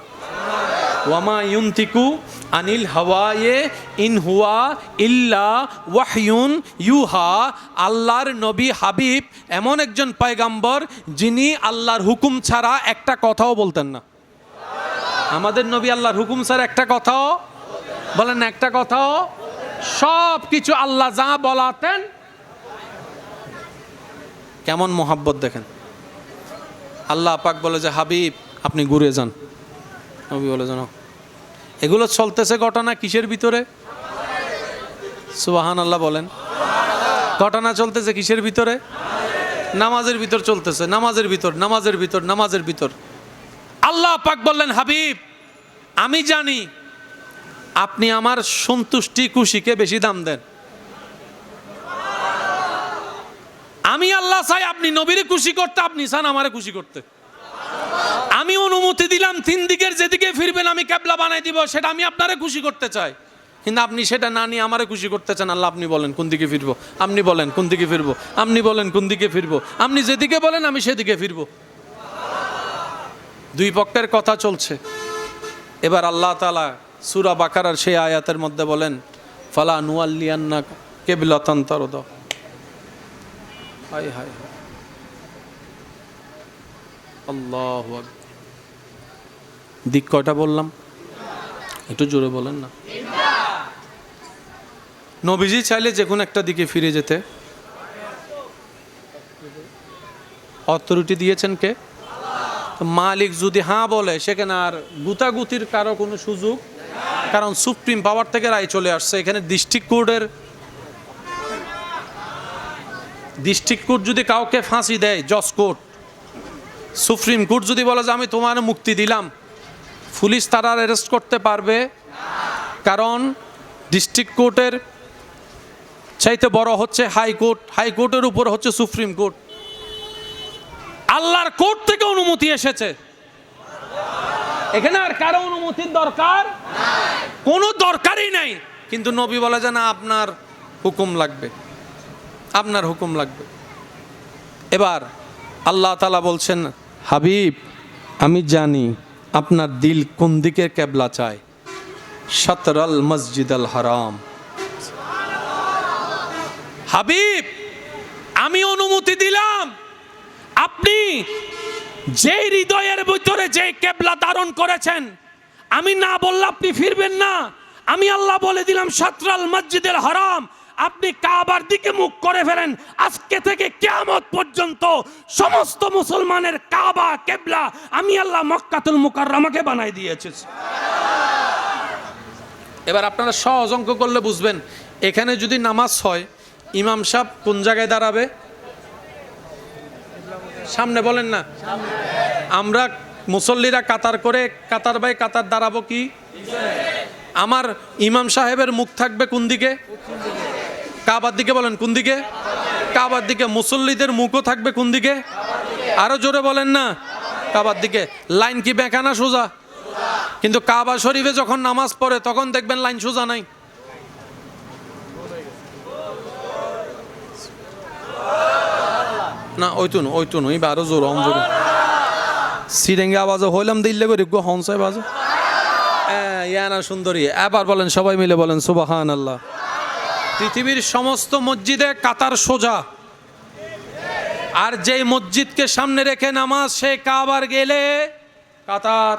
ওয়ামা ইউনতিকু আনিল হাওয়ায়ে ইন হুয়া ইল্লা ওয়াহয়ুন ইউহা। আল্লাহর নবী হাবিব এমন একজন পয়গাম্বর যিনি আল্লাহর হুকুম ছাড়া একটা কথাও বলতেন না। আমাদের নবী আল্লাহর হুকুম ছাড়া একটা কথাও বলেন না, একটা কথাও, সব কিছু আল্লাহ যা বলাতেন। কেমন মোহাব্বত দেখেন। আল্লাহ পাক বলে যে হাবিব আপনি ঘুরে যান। নবী বলে জানো এগুলো চলতেছে ঘটনা কিসের ভিতরে? সুবহানাল্লাহ বলেন। ঘটনা চলতেছে কিসের ভিতরে? নামাজের ভিতর চলতেছে, নামাজের ভিতর। আল্লাহ পাক বললেন হাবিব আমি জানি আপনি আমার সন্তুষ্টি খুশিকে বেশি দাম দেন। আমি আল্লাহ চাই আপনি নবীরে খুশি করতে, আপনি চান আমারে খুশি করতে। আমি অনুমতি দিলাম 3 দিকের যেদিকে ফিরবেন আমি কিবলা বানাই দিব, সেটা আমি আপনারে খুশি করতে চাই। কিন্তু আপনি সেটা না নিয়ে আমারে খুশি করতে চান। আল্লাহ আপনি বলেন কোন দিকে ফিরবো, আপনি বলেন কোন দিকে ফিরবো, আপনি বলেন কোন দিকে ফিরবো, আপনি যেদিকে বলেন আমি সেদিকে ফিরবো। 2 পক্ষের কথা চলছে। এবার আল্লাহ তাআলা সূরা বাকারার সেই আয়াতের মধ্যে বলেন ফালা নুয়াল্লিয়ান্নাকা কিবলাতান তারদা। হায় হায় আল্লাহু আকবার। দিক কয়টা বললাম? একটু জোরে বলেন না। নবীজি চাইলে যে কোনো একটা দিকে ফিরে যেতে অথরিটি দিয়েছেন কে? মালিক যদি হ্যাঁ বলে সেখানে আর গুতাগুতির কারো কোনো সুযোগ, কারণ সুপ্রিম পাওয়ার থেকে রায় চলে আসছে। এখানে ডিস্ট্রিক্ট কোর্ট যদি কাউকে ফাঁসি দেয়, জজ কোর্ট, সুপ্রিম কোর্ট যদি বলে যে আমি তোমার মুক্তি দিলাম, পুলিশ তারা অ্যারেস্ট করতে পারবে? কারণ ডিস্ট্রিক্ট কোর্টের চাইতে বড় হচ্ছে হাইকোর্ট, হাইকোর্টের উপর হচ্ছে সুপ্রিম কোর্ট। আল্লাহর কোর্ট থেকে অনুমতি এসেছে, এখানে আর কারো অনুমতির দরকার কোনো দরকারই নাই। কিন্তু নবী বলে যে না আপনার হুকুম লাগবে, আপনার হুকুম লাগবে। এবার আল্লাহ তাআলা বলছেন হাবিব আমি জানি আপনার দিল কোন দিকের কিবলা চায়। শাতরাল মসজিদুল হারাম। হাবিব আমি অনুমতি দিলাম, আপনি যে হৃদয়ের ভিতরে যে কিবলা ধারণ করেছেন আমি না বললে আপনি ফিরবেন না। আমি আল্লাহ বলে দিলাম শাতরাল মসজিদুল হারাম, আপনি কাবার দিকে মুখ করে ফেলেন। আজকে থেকে কিয়ামত পর্যন্ত সমস্ত মুসলমানের কাবা কিবলা আমি আল্লাহ মক্কাতুল মুকাররমাকে বানাই দিয়েছি। এবার আপনারা সহজ অঙ্ক করলে বুঝবেন, এখানে যদি নামাজ হয় ইমাম সাহেব কোন জায়গায় দাঁড়াবে? সামনে বলেন না। আমরা মুসল্লিরা কাতার করে কাতার বাই কাতার দাঁড়াবো কি? আমার ইমাম সাহেবের মুখ থাকবে কোন দিকে? কাবার দিকে। বলেন কোন দিকে? কাবার দিকে। মুসল্লিদের মুখও থাকবে কোন দিকে? আরো জোরে বলেন না। কাবার দিকে। লাইন কি বেঁকা না সোজা? কিন্তু কাবা শরীফে যখন নামাজ পড়ে তখন দেখবেন লাইন সোজা নাই। না ওইটুন ওই আরো জোর জোরে সিরেঙ্গে আওয়াজে হইলাম দিল্লে করে গো হংসায় বাজে ইয়ানা সুন্দরী। এবার বলেন সবাই মিলে বলেন সুবহানাল্লাহ। পৃথিবীর সমস্ত মসজিদে কাতার সোজা, আর যেই মসজিদকে সামনে রেখে নামাজ সে কাবার গেলে কাতার।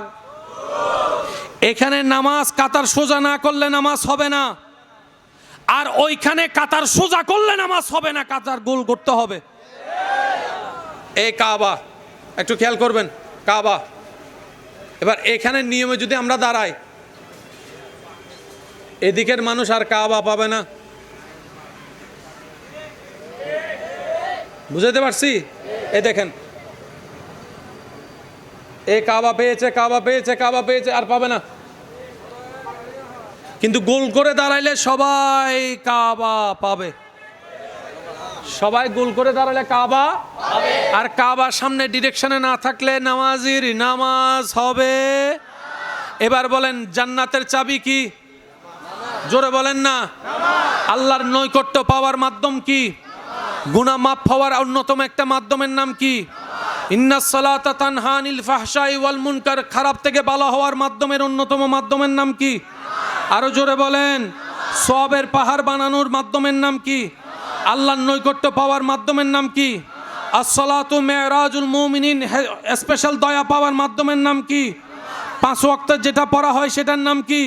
এখানে নামাজ কাতার সোজা না করলে নামাজ হবে না, আর ওইখানে কাতার সোজা করলে নামাজ হবে না, কাতার গোল করতে হবে। এই কাবা একটু খেয়াল করবেন, কাবা। এবার এখানে নিয়মে যদি আমরা দাঁড়াই, এদিকের মানুষ আর কাবা পাবে না। বুঝাতে পারছি? এই দেখেন, এই কাবা পেয়েছে, কাবা পেয়েছে, কাবা পেয়েছে, আর পাবে না। কিন্তু গোল করে দাঁড়াইলে সবাই কাবা পাবে। সবাই গোল করে দাঁড়ালে কাবা, আর কাবার সামনে ডিরেকশনে না থাকলে নামাজির নামাজ হবে। এবার বলেন জান্নাতের চাবি কি? জোরে বলেন না। আল্লাহর নৈকট্য পাওয়ার মাধ্যম কি? গুনাহ মাফ হওয়ার অন্যতম একটা মাধ্যমের নাম কি? ইন্নাস সালাতা তানহা আনিল ফাহশাই ওয়াল মুনকার, খারাপ থেকে ভালো হওয়ার মাধ্যমের অন্যতম মাধ্যমের নাম কি? আরো জোরে বলেন। সওয়াবের পাহাড় বানানোর মাধ্যমের নাম কি? আল্লাহর নৈকট্য পাওয়ার মাধ্যমের নাম কি? আসসালাতু মিরাজুল মুমিনিন, স্পেশাল দয়া পাওয়ার মাধ্যমের নাম কি? 5 ওয়াক্ত যেটা পড়া হয় সেটার নাম কি?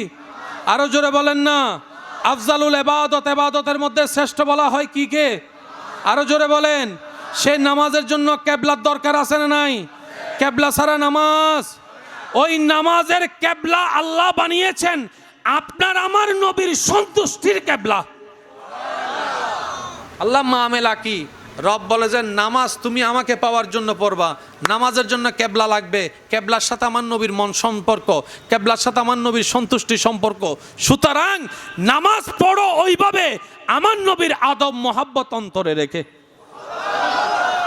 আরো জোরে বলেন না। আফজালুল ইবাদত, ইবাদতের মধ্যে শ্রেষ্ঠ বলা হয় কি কে? আরো জোরে বলেন। সেই নামাজের জন্য কিবলার দরকার আছে না নাই? কিবলা ছাড়া নামাজ, ওই নামাজের কিবলা আল্লাহ বানিয়েছেন আপনার আমার নবীর সন্তুষ্টির কিবলা। আল্লাহ মামেলা কি? রব বলে যে নামাজ তুমি আমাকে পাওয়ার জন্য পড়বা, নামাজের জন্য কিবলা লাগবে। কিবলার সাথে আমার নবীর মন সম্পর্ক, কিবলার সাথে আমার নবীর সন্তুষ্টি সম্পর্ক। সুতরাং নামাজ পড়ো ওইভাবে আমার নবীর আদব মোহাব্বত অন্তরে রেখে,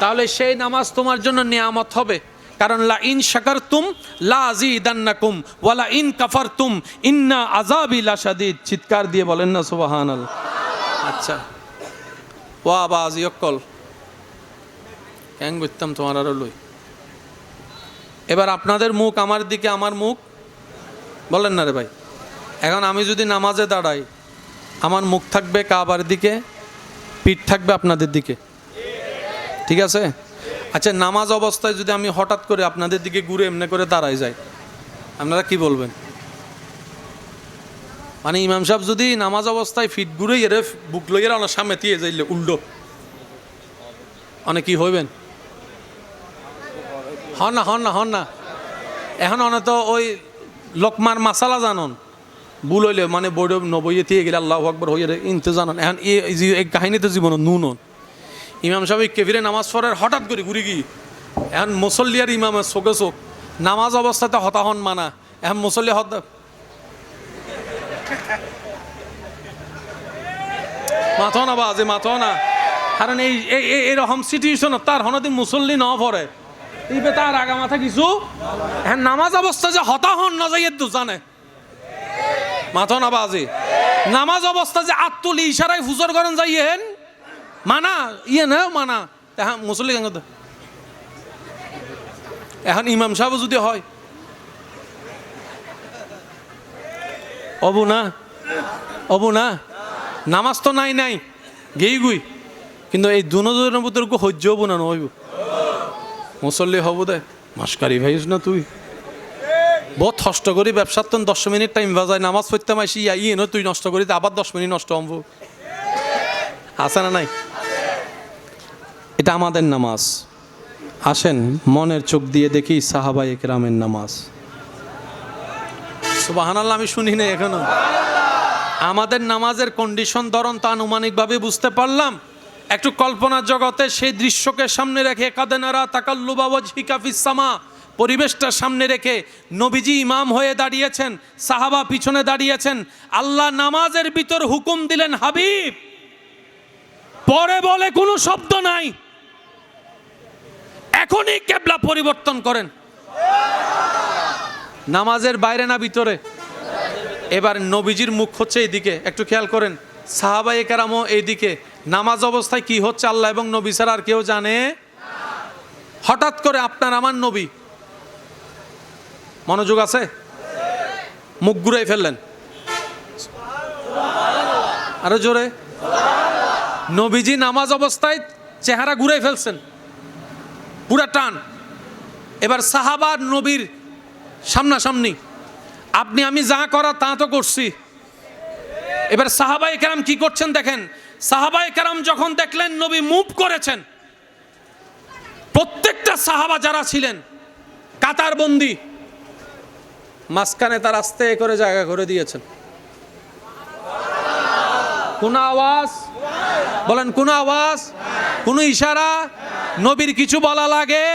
তাহলে সেই নামাজ তোমার জন্য নিয়ামত হবে। কারণ লা ইন শাকারতুম লা আযীদান্নাকুম ওয়া লা ইন কাফারতুম ইন্না আযাবি লাশাদীদ। চিৎকার দিয়ে বলেন না সুবহানাল্লাহ। আচ্ছা ওয়া বাজি অকল ক্যাং করতাম তোমার আরো লই। এবার আপনাদের মুখ আমার দিকে, আমার মুখ বলেন না রে ভাই। এখন আমি যদি নামাজে দাঁড়াই, আমার মুখ থাকবে কাবার দিকে, পিঠ থাকবে আপনাদের দিকে, ঠিক আছে? আচ্ছা নামাজ অবস্থায় যদি আমি হঠাৎ করে আপনাদের দিকে ঘুরে এমনি করে দাঁড়াই যাই, আপনারা কি বলবেন? মানে ইমাম সাহেব যদি নামাজ অবস্থায় ফিট ঘুরে এর বুক লইয়ের আমার সামনে দিয়ে যাইলে উল্টো অনেক কি হইবেন? হন না এখন অনেক তো ওই লোকমার মাসালা জানন ভুল হইলে মানে বইড নবইয়ে দিয়ে গেলে আল্লাহু আকবার হইয়ে ইনতে জানান। এখন এই কাহিনীতে জীবন নুন ইমাম সাহেব কেফিরে নামাজ পড়ার হঠাৎ করে ঘুরে গিয়ে এখন মুসল্লি আর ইমামের চোখে চোখ, নামাজ অবস্থাতে হতাহন মানা। এখন মুসল্লি হত মাথো না বাজে মাথো না। কারণ এইরকম সিচুয়েশন তার হনদিন মুসল্লি ন পড়ে এইবে তার আগা মাথা কিছু। হ্যাঁ নামাজ অবস্থা যে হতাহন না যাই দু জানে মাথো না বাজে। নামাজ অবস্থা যে আত্মলি ইশারায় ফুজর করেন যাইয়েন মানা ইয়ে না মানা। এখন মুসল্লি কেন এখন ইমাম সাহেব যদি হয় অবু না নামাজ তো নাই গেই গুই, কিন্তু এই দুজনের ভিতরে সহ্য হবো না নইব। মুসল্লি হব দে মাসকারি ভাইস না তুই বহুত কষ্ট করি ব্যবসার তো 10 মিনিট টাইম বাজায় নামাজ পড়তে মাসি ইয়ে ন তুই নষ্ট করি আবার 10 মিনিট নষ্ট হব আছে না নাই? এটা আমাদের নামাজ। আসেন মনের চোখ দিয়ে দেখি সাহাবায়ে কেরামের নামাজ। সুবহানাল্লাহ আমি শুনি না এখনো। আমাদের নামাজের কন্ডিশন ধরন তো আনুমানিকভাবে বুঝতে পারলাম। একটু কল্পনার জগতে সেই দৃশ্যকে সামনে রেখে কাদেনারা তাকাল্লুবা ওয়াজহিকা ফিস সামা, পরিবেশটা সামনে রেখে নবীজি ইমাম হয়ে দাঁড়িয়েছেন, সাহাবা পিছনে দাঁড়িয়েছেন। আল্লাহ নামাজের ভিতর হুকুম দিলেন, হাবিব পরে বলে কোনো শব্দ নাই, এখনই কিবলা পরিবর্তন করেন। নামাজের বাইরে না ভিতরে? এবার নবীজির মুখ হচ্ছে এইদিকে, একটু খেয়াল করেন। সাহাবায়ে কেরামও এইদিকে। নামাজ অবস্থায় কি হচ্ছে আল্লাহ এবং নবী ছাড়া আর কেউ জানে। হঠাৎ করে আপনার আমার নবী, মনোযোগ আছে, মুখ ঘুরাই ফেললেন, আরো জোরে। নবীজি নামাজ অবস্থায় চেহারা ঘুরাই ফেলছেন পুরা টান। এবার সাহাবা নবীর সামনাসামনি, আপনি আমি যা করা তা তো করছি। এবার সাহাবায়ে কেরাম কি করছেন দেখেন। সাহাবায়ে কেরাম যখন দেখলেন নবী মুভ করেছেন, প্রত্যেকটা সাহাবা যারা ছিলেন কাতারবন্দি, মাঝখানে তার আস্তে করে জায়গা করে দিয়েছেন। কোন আওয়াজ বলেন, কোন আওয়াজ, কোন ইশারা, নবীর কিছু বলা লাগে?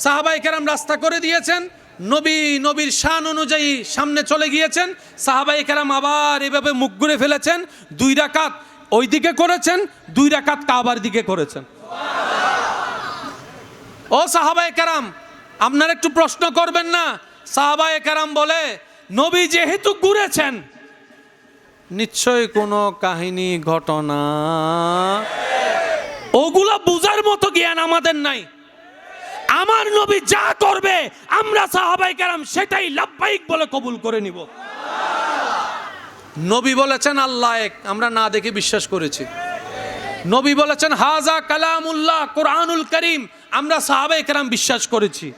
সাহাবায়ে কেরাম রাস্তা করে দিয়েছেন, নবীর শান অনুযায়ী সামনে চলে গিয়েছেন। সাহাবায়ে কেরাম আবার এভাবে মুখ ঘুরে ফেলেছেন, 2 রাকাত ওই দিকে করেছেন, 2 রাকাত কাবার দিকে করেছেন। ও সাহাবায়ে কেরাম, আপনারা একটু প্রশ্ন করবেন না? সাহাবায়ে কেরাম বলে, নবী যেহেতু ঘুরেছেন নিশ্চয় কোনো কাহিনী ঘটনা, ওগুলা বুঝার মতো জ্ঞান আমাদের নাই। আমার নবী যা করবে আমরা সাহাবায়ে কেরাম সেটাই লাব্বাইক বলে কবুল করে নিব। নবী বলেছেন আল্লাহ এক, আমরা না দেখে বিশ্বাস করেছি। নবী বলেছেন হাজা কালামুল্লাহ, কোরআনুল করিম, আমরা সাহাবায়ে কেরাম বিশ্বাস করেছি।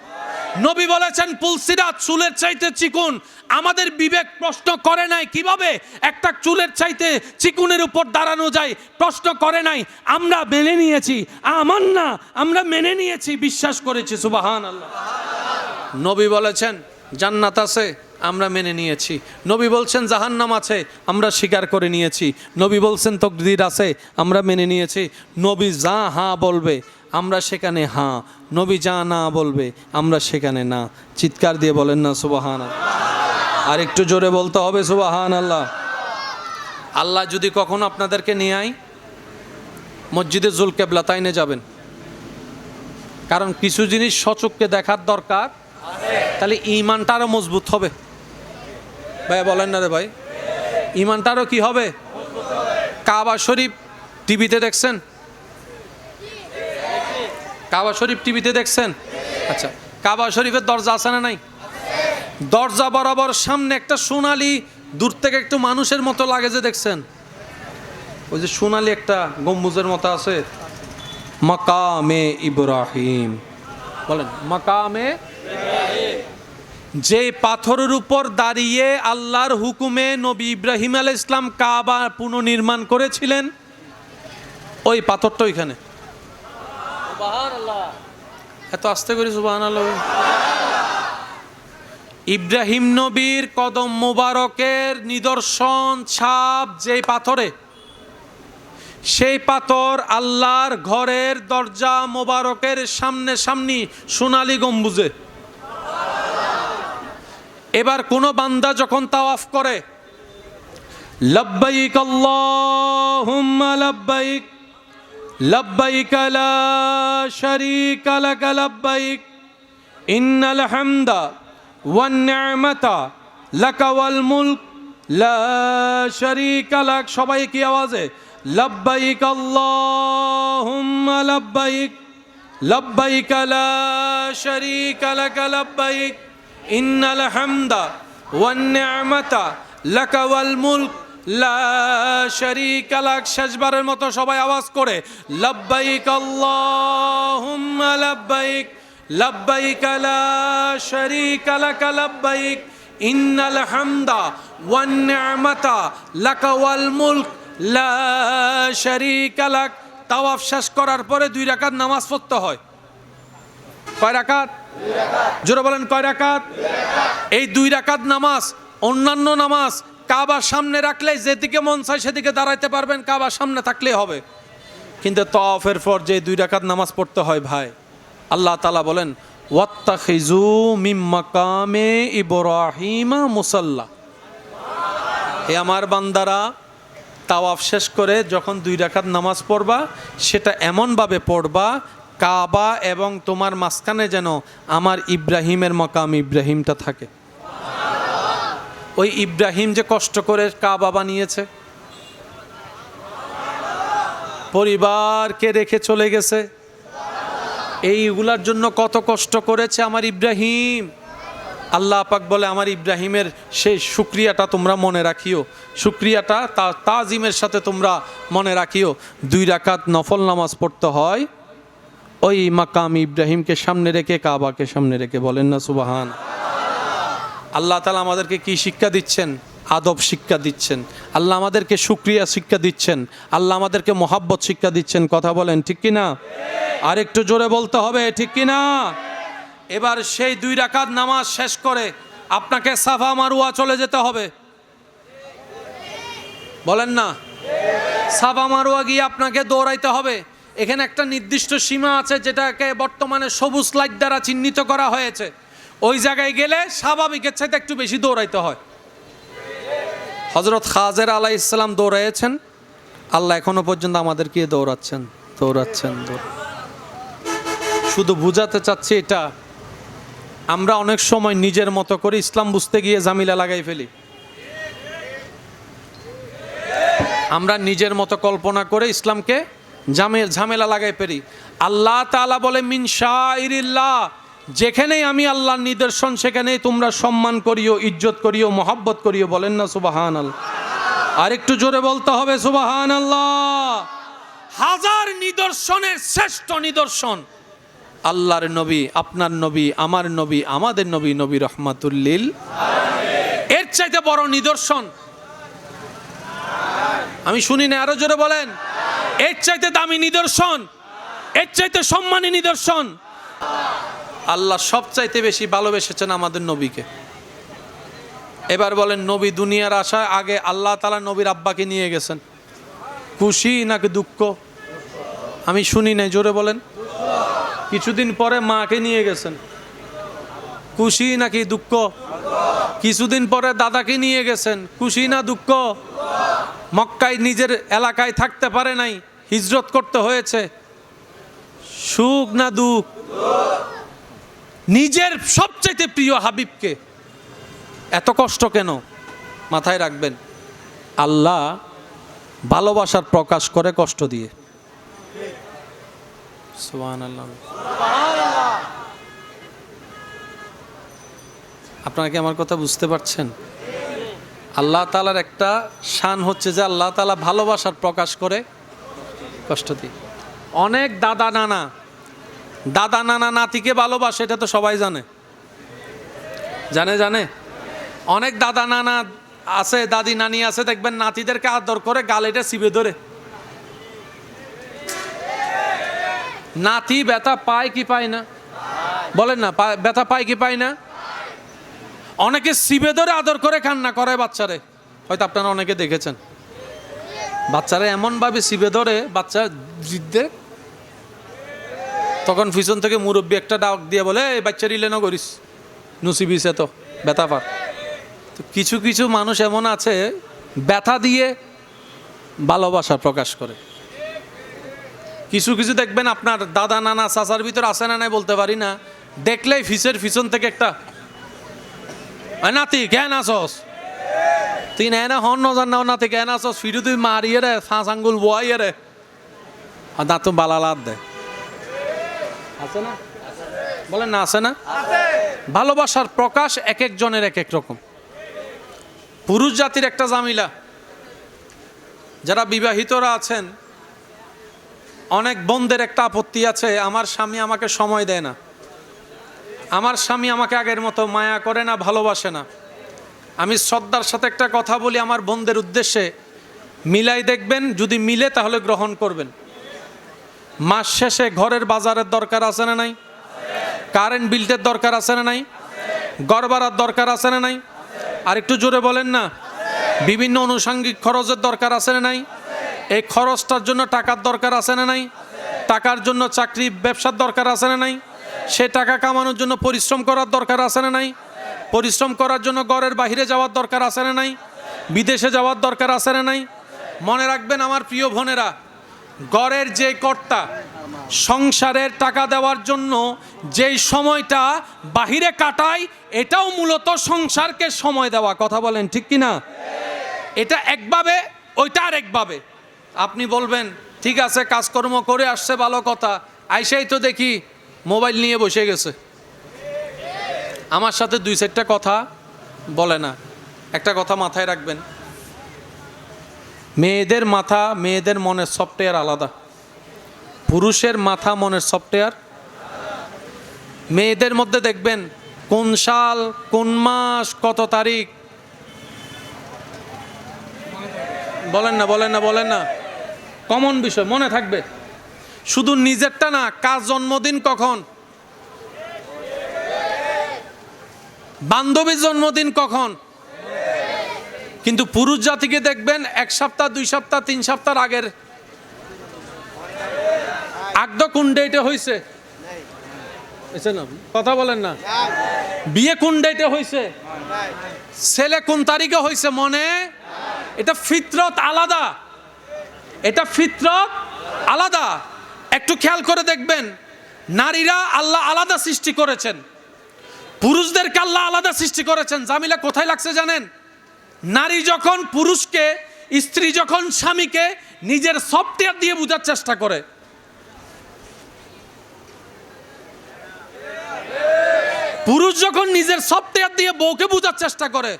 নবী বলেছেন পুলসিরাত চুলের চাইতে চিকুন, আমাদের বিবেক প্রশ্ন করে নাই কিভাবে একটা চুলের চাইতে চিকুনের উপর দাঁড়ানো যায়, প্রশ্ন করে নাই, আমরা মেনে নিয়েছি। আমার না, আমরা মেনে নিয়েছি, বিশ্বাস করেছি। সুবহানাল্লাহ। নবী বলেছেন জান্নাত আছে, আমরা মেনে নিয়েছি। নবী বলছেন জাহান্নাম আছে, আমরা স্বীকার করে নিয়েছি। নবী বলছেন তাকদীর আছে, আমরা মেনে নিয়েছি। নবী যা হ্যাঁ বলবে আমরা সেখানে হ্যাঁ, নবী যা না বলবে আমরা সেখানে না। চিৎকার দিয়ে বলেন না সুবহানাল্লাহ। আর একটু জোরে বলতে হবে সুবহানাল্লাহ। আল্লাহ যদি কখনো আপনাদেরকে নিয়ে আয় মসজিদে জুলকেবলা, তাই নিয়ে যাবেন। কারণ কিছু জিনিস সচক্ষে দেখার দরকার, তাহলে ঈমানটা আরো মজবুত হবে। ভাই বলেন না রে ভাই, ঈমানটা আরো কি হবে? কাবা শরীফ টিভিতে দেখছেন? কাবা শরীফ টিভিতে দেখছেন? আচ্ছা, কাবা শরীফের দরজা আছে না নাই? দরজা বরাবর সামনে একটা সোনালি, দূর থেকে একটু মানুষের মতো লাগে যে, দেখছেন ওই যে সোনালি একটা গম্বুজের মতো আছে, মাকামে ইব্রাহিম। বলেন মাকামে। যে পাথরের উপর দাঁড়িয়ে আল্লাহর হুকুমে নবী ইব্রাহিম আলাইহিস সালাম কাবা পুনর্নির্মাণ করেছিলেন, ওই পাথরটা ওইখানে। সুবহানাল্লাহ। এত আস্তে করে সুবহানাল্লাহ। ইব্রাহিম নবীর কদম মোবারকের নিদর্শন ছাপ যেই পাথরে, সেই পাথর আল্লাহর ঘরের দরজা মোবারকের সামনে সামনি সোনালী গম্বুজে। এবার কোন বান্দা যখন তাওয়াফ করে, লব্বাইক আল্লাহুম্মা লব্বাইক, লব্বাইক লা শারীকা লাক লব্বাইক, ইন্নাল হামদা ওয়ান নি'মাতা লাকা ওয়াল মুলক লা শারীকা লাক। সবাই কি আওয়াজে? লব্বাইক আল্লাহুম্মা লব্বাইক, লব্বাইক লা শারীকা লাক লব্বাইক, ইন্নাল হামদা ওয়ান নি'মাতা লাকা ওয়াল মুলক লা শারীকা লাক। শেষবারের মতো সবাই আওয়াজ করে লব্বাইক আল্লাহুম্মা লব্বাইক, লব্বাইক লা শারীকা লাক লব্বাইক, ইন্নাল হামদা ওয়ান নি'মাতা লাকা ওয়াল মুলক লা শারীকা লাক। তাওয়াফ শেষ করার পরে 2 রাকাত নামাজ পড়তে হয়। কয় রাকাত? 2 রাকাত। জোরে বলেন কয় রাকাত? 2 রাকাত। এই 2 রাকাত নামাজ, অন্যান্য নামাজ কাবার সামনে রাখলে যেদিকে মন চায় সেদিকে দাঁড়াইতে পারবেন, কাবার সামনে থাকলেই হবে। কিন্তু তওয়াফের পর যে 2 রাকাত নামাজ পড়তে হয় ভাই, আল্লাহ তাআলা বলেন ওয়াত্তাখিজু মিন মাকামে ইব্রাহিমা মুসাল্লা। হে আমার বান্দারা, তাওয়াফ শেষ করে যখন 2 রাকাত নামাজ পড়বা, সেটা এমনভাবে পড়বা কাবা এবং তোমার মাঝখানে যেন আমার ইব্রাহিমের মাকাম ইব্রাহিমটা থাকে। ওই ইব্রাহিম যে কষ্ট করে কাবা বানিয়েছে, পরিবারকে রেখে চলে গেছে, এইগুলার জন্য কত কষ্ট করেছে আমার ইব্রাহিম। আল্লাহ পাক বলে আমার ইব্রাহিমের সেই শুকরিয়াটা তোমরা মনে রাখিও, শুকরিয়াটা তাজিমের সাথে তোমরা মনে রাখিও। 2 রাকাত নফল নামাজ পড়তে হয় ওই মাকাম ইব্রাহিমকে সামনে রেখে, কাবাকে সামনে রেখে। বলেন না সুবহান। আল্লাহ তাআলা আমাদেরকে কি শিক্ষা দিচ্ছেন? আদব শিক্ষা দিচ্ছেন। আল্লাহ আমাদেরকে শুকরিয়া শিক্ষা দিচ্ছেন। আল্লাহ আমাদেরকে মহাব্বত শিক্ষা দিচ্ছেন। কথা বলেন ঠিক কিনা? আর একটু জোরে বলতে হবে ঠিক কিনা? এবার সেই 2 রাকাত নামাজ শেষ করে আপনাকে সাফা মারওয়া চলে যেতে হবে। বলেন না? সাফা মারওয়া গিয়ে আপনাকে দৌড়াইতে হবে। এখানে একটা নির্দিষ্ট সীমা আছে যেটাকে বর্তমানে সবুজ লাইট দ্বারা চিহ্নিত করা হয়েছে। ওই জায়গায় গেলে স্বাভাবিকের চাইতে একটু বেশি দৌড়াইতে হয়। হযরত খাজের আলাইহিস সালাম দৌড়াইছেন, আল্লাহ এখনো পর্যন্ত আমাদেরকে দৌড়াচ্ছেন। শুধু বুঝাতে চাচ্ছি এটা, আমরা অনেক সময় নিজের মতো করে ইসলাম বুঝতে গিয়ে ঝামেলা লাগাই ফেলি। আমরা নিজের মতো কল্পনা করে ইসলামকে ঝামেলা লাগাই ফেলি। আল্লাহ তাআলা বলে মিন শাইরিল্লাহ, যেখানেই আমি আল্লাহর নিদর্শন সেখানেই তোমরা সম্মান করিও, ইজ্জত করিও, মহব্বত করিও। বলেন না সুবহানাল্লাহ? আর একটু জোরে বলতে হবে সুবহানাল্লাহ। হাজার নিদর্শনের শ্রেষ্ঠ নিদর্শন আল্লাহর নবী, আপনার নবী, আমার নবী, আমাদের নবী, নবী রহমাতুল লিল আলামিন। এর চাইতে বড় নিদর্শন আমি শুনি না। আরো জোরে বলেন। এর চাইতে দামি নিদর্শন, এর চাইতে সম্মানী নিদর্শন। আল্লাহ সবচাইতে বেশি ভালোবেসেছেন আমাদের নবীকে। এবার বলেন, নবী দুনিয়ার আসার আগে আল্লাহ তাআলা নবীর আব্বাকে নিয়ে গেছেন, খুশি নাকি দুঃখ? আমি শুনি নাই, জোরে বলেন। কিছুদিন পরে মাকে নিয়ে গেছেন, খুশি নাকি দুঃখ? কিছুদিন পরে দাদাকে নিয়ে গেছেন, খুশি না দুঃখ? মক্কায় নিজের এলাকায় থাকতে পারে নাই, হিজরত করতে হয়েছে, সুখ না দুঃখ? নিজের সবচেয়ে প্রিয় হাবিবকে এত কষ্ট কেন? মাথায় রাখবেন, আল্লাহ ভালোবাসার প্রকাশ করে কষ্ট দিয়ে। সুবহানাল্লাহ। আপনারা কি আমার কথা বুঝতে পারছেন? আল্লাহ তাআলার একটা শান হচ্ছে যে আল্লাহ তাআলা ভালোবাসার প্রকাশ করে কষ্ট দিয়ে। অনেক দাদা নানা নাতিকে ভালোবাসে, এটা তো সবাই জানে। অনেক দাদা নানা আছে, দাদি নানি আছে, দেখবেন নাতিদেরকে আদর করে গালেটা চিপে ধরে। নাতি ব্যথা পায় কি পায় না? বলেন না, ব্যথা পায় কি পায় না? অনেকে চিপে ধরে আদর করে কান্না করে বাচ্চারে, হয়তো আপনারা অনেকে দেখেছেন। বাচ্চারা এমন ভাবে চিপে ধরে, বাচ্চা জিদ্দে, তখন পিছন থেকে মুরব্বী একটা ডাক দিয়ে বলে, এই বাচ্চা রিলে না করিস, নুসিবিছে তো ব্যথা পার। তো কিছু কিছু মানুষ এমন আছে ব্যথা দিয়ে ভালোবাসা প্রকাশ করে। কিছু কিছু দেখবেন আপনার দাদা নানা চাচার ভিতর আছে না নাই বলতে পারি না, দেখলেই ফিসের পিছন থেকে একটা, নাতি কেন আসস, তুই না হন নজান নাও, নাতি কেন আসস, ফিরু তুই মারিয়ে রে, ফাঁস আঙ্গুল বয়াইয়ে রে, আর দাঁত বালালাদ দেয়। আছে না? বলেন না, আছে না? ভালোবাসার প্রকাশ এক একজনের এক এক রকম। পুরুষ জাতির একটা জামিলা, যারা বিবাহিতরা আছেন, অনেক বোনদের একটা আপত্তি আছে, আমার স্বামী আমাকে সময় দেয় না, আমার স্বামী আমাকে আগের মতো মায়া করে না, ভালোবাসে না। আমি শ্রদ্ধার সাথে একটা কথা বলি আমার বোনদের উদ্দেশ্যে, মিলাই দেখবেন, যদি মিলে তাহলে গ্রহণ করবেন। মাস শেষে ঘরের বাজারের দরকার আছে না নাই? কারেন্ট বিলের দরকার আছে না নাই? ঘর ভাড়ার দরকার আছে না নাই? আর একটু জোরে বলেন না। বিভিন্ন আনুষঙ্গিক খরচের দরকার আছে না নাই? এই খরচটার জন্য টাকার দরকার আছে না নাই? টাকার জন্য চাকরি ব্যবসার দরকার আছে না নাই? সে টাকা কামানোর জন্য পরিশ্রম করার দরকার আছে না নাই? পরিশ্রম করার জন্য ঘরের বাইরে যাওয়ার দরকার আছে না নাই? বিদেশে যাওয়ার দরকার আছে না নাই? মনে রাখবেন আমার প্রিয় বোনেরা, ঘরের যে কর্তা সংসারের টাকা দেওয়ার জন্য যেই সময়টা বাহিরে কাটায়, এটাও মূলত সংসারকে সময় দেওয়া। কথা বলেন ঠিক কি না? এটা একভাবে, ওইটা আর একভাবে। আপনি বলবেন ঠিক আছে, কাজকর্ম করে আসছে, ভালো কথা, আইসাই তো দেখি মোবাইল নিয়ে বসে গেছে, আমার সাথে দুই চারটা কথা বলে না। একটা কথা মাথায় রাখবেন, মেয়েদের মাথা, মেয়েদের মনের সফটওয়্যার আলাদা, পুরুষের মাথা মনের সফটওয়্যার। মেয়েদের মধ্যে দেখবেন কোন সাল, কোন মাস, কত তারিখ, বলেন না বলেন না বলেন না, কমন বিষয় মনে থাকবে। শুধু নিজেরটা না, কার জন্মদিন কখন, বান্ধবীর জন্মদিন কখন। কিন্তু পুরুষ জাতিকে দেখবেন 1 সপ্তাহ, 2 সপ্তাহ, 3 সপ্তাহ আগের, আগদ কোন ডেটে হয়েছে, কথা বলেন না, বিয়ে কোন ডেটে হয়েছে, ছেলে কোন তারিখে হয়েছে, মনে। এটা ফিতরত আলাদা, এটা ফিতরত আলাদা। একটু খেয়াল করে দেখবেন, নারীরা আল্লাহ আলাদা সৃষ্টি করেছেন, পুরুষদেরকে আল্লাহ আলাদা সৃষ্টি করেছেন। জামিলা কোথায় লাগছে জানেন? নারী যখন পুরুষকে, স্ত্রী যখন স্বামীকে নিজের সফটওয়্যার দিয়ে বোঝার চেষ্টা করে, পুরুষ যখন নিজের সফটওয়্যার দিয়ে বউকে বোঝার চেষ্টা করে,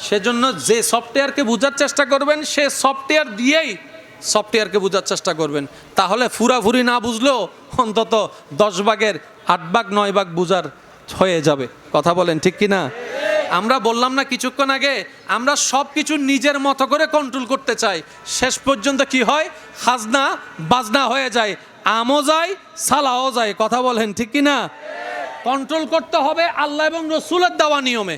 সেজন্য যে সফটওয়্যারকে বোঝার চেষ্টা করবেন, সে সফটওয়্যার দিয়েই সফটওয়্যারকে বোঝার চেষ্টা করবেন। তাহলে ফুরাফুরি না বুঝলেও অন্তত 10 ভাগের 8 ভাগ 9 ভাগ বুঝার হয়ে যাবে। কথা বলেন ঠিক কি না? আমরা বললাম না কিছুক্ষণ আগে, আমরা সব কিছু নিজের মতো করে কন্ট্রোল করতে চাই, শেষ পর্যন্ত কি হয়, খাজনা বাজনা হয়ে যায়, আমও যায়, সালাও যায়। কথা বলেন ঠিক কি না? কন্ট্রোল করতে হবে আল্লাহ এবং রসুলের দেওয়া নিয়মে,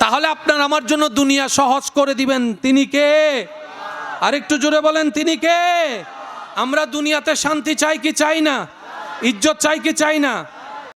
তাহলে আপনার আমার জন্য দুনিয়া সহজ করে দিবেন। তিনি কে? আরেকটু জোরে বলেন, তিনি কে? আমরা দুনিয়াতে শান্তি চাই কি চাই না? ইজ্জত চাই কি চাই না?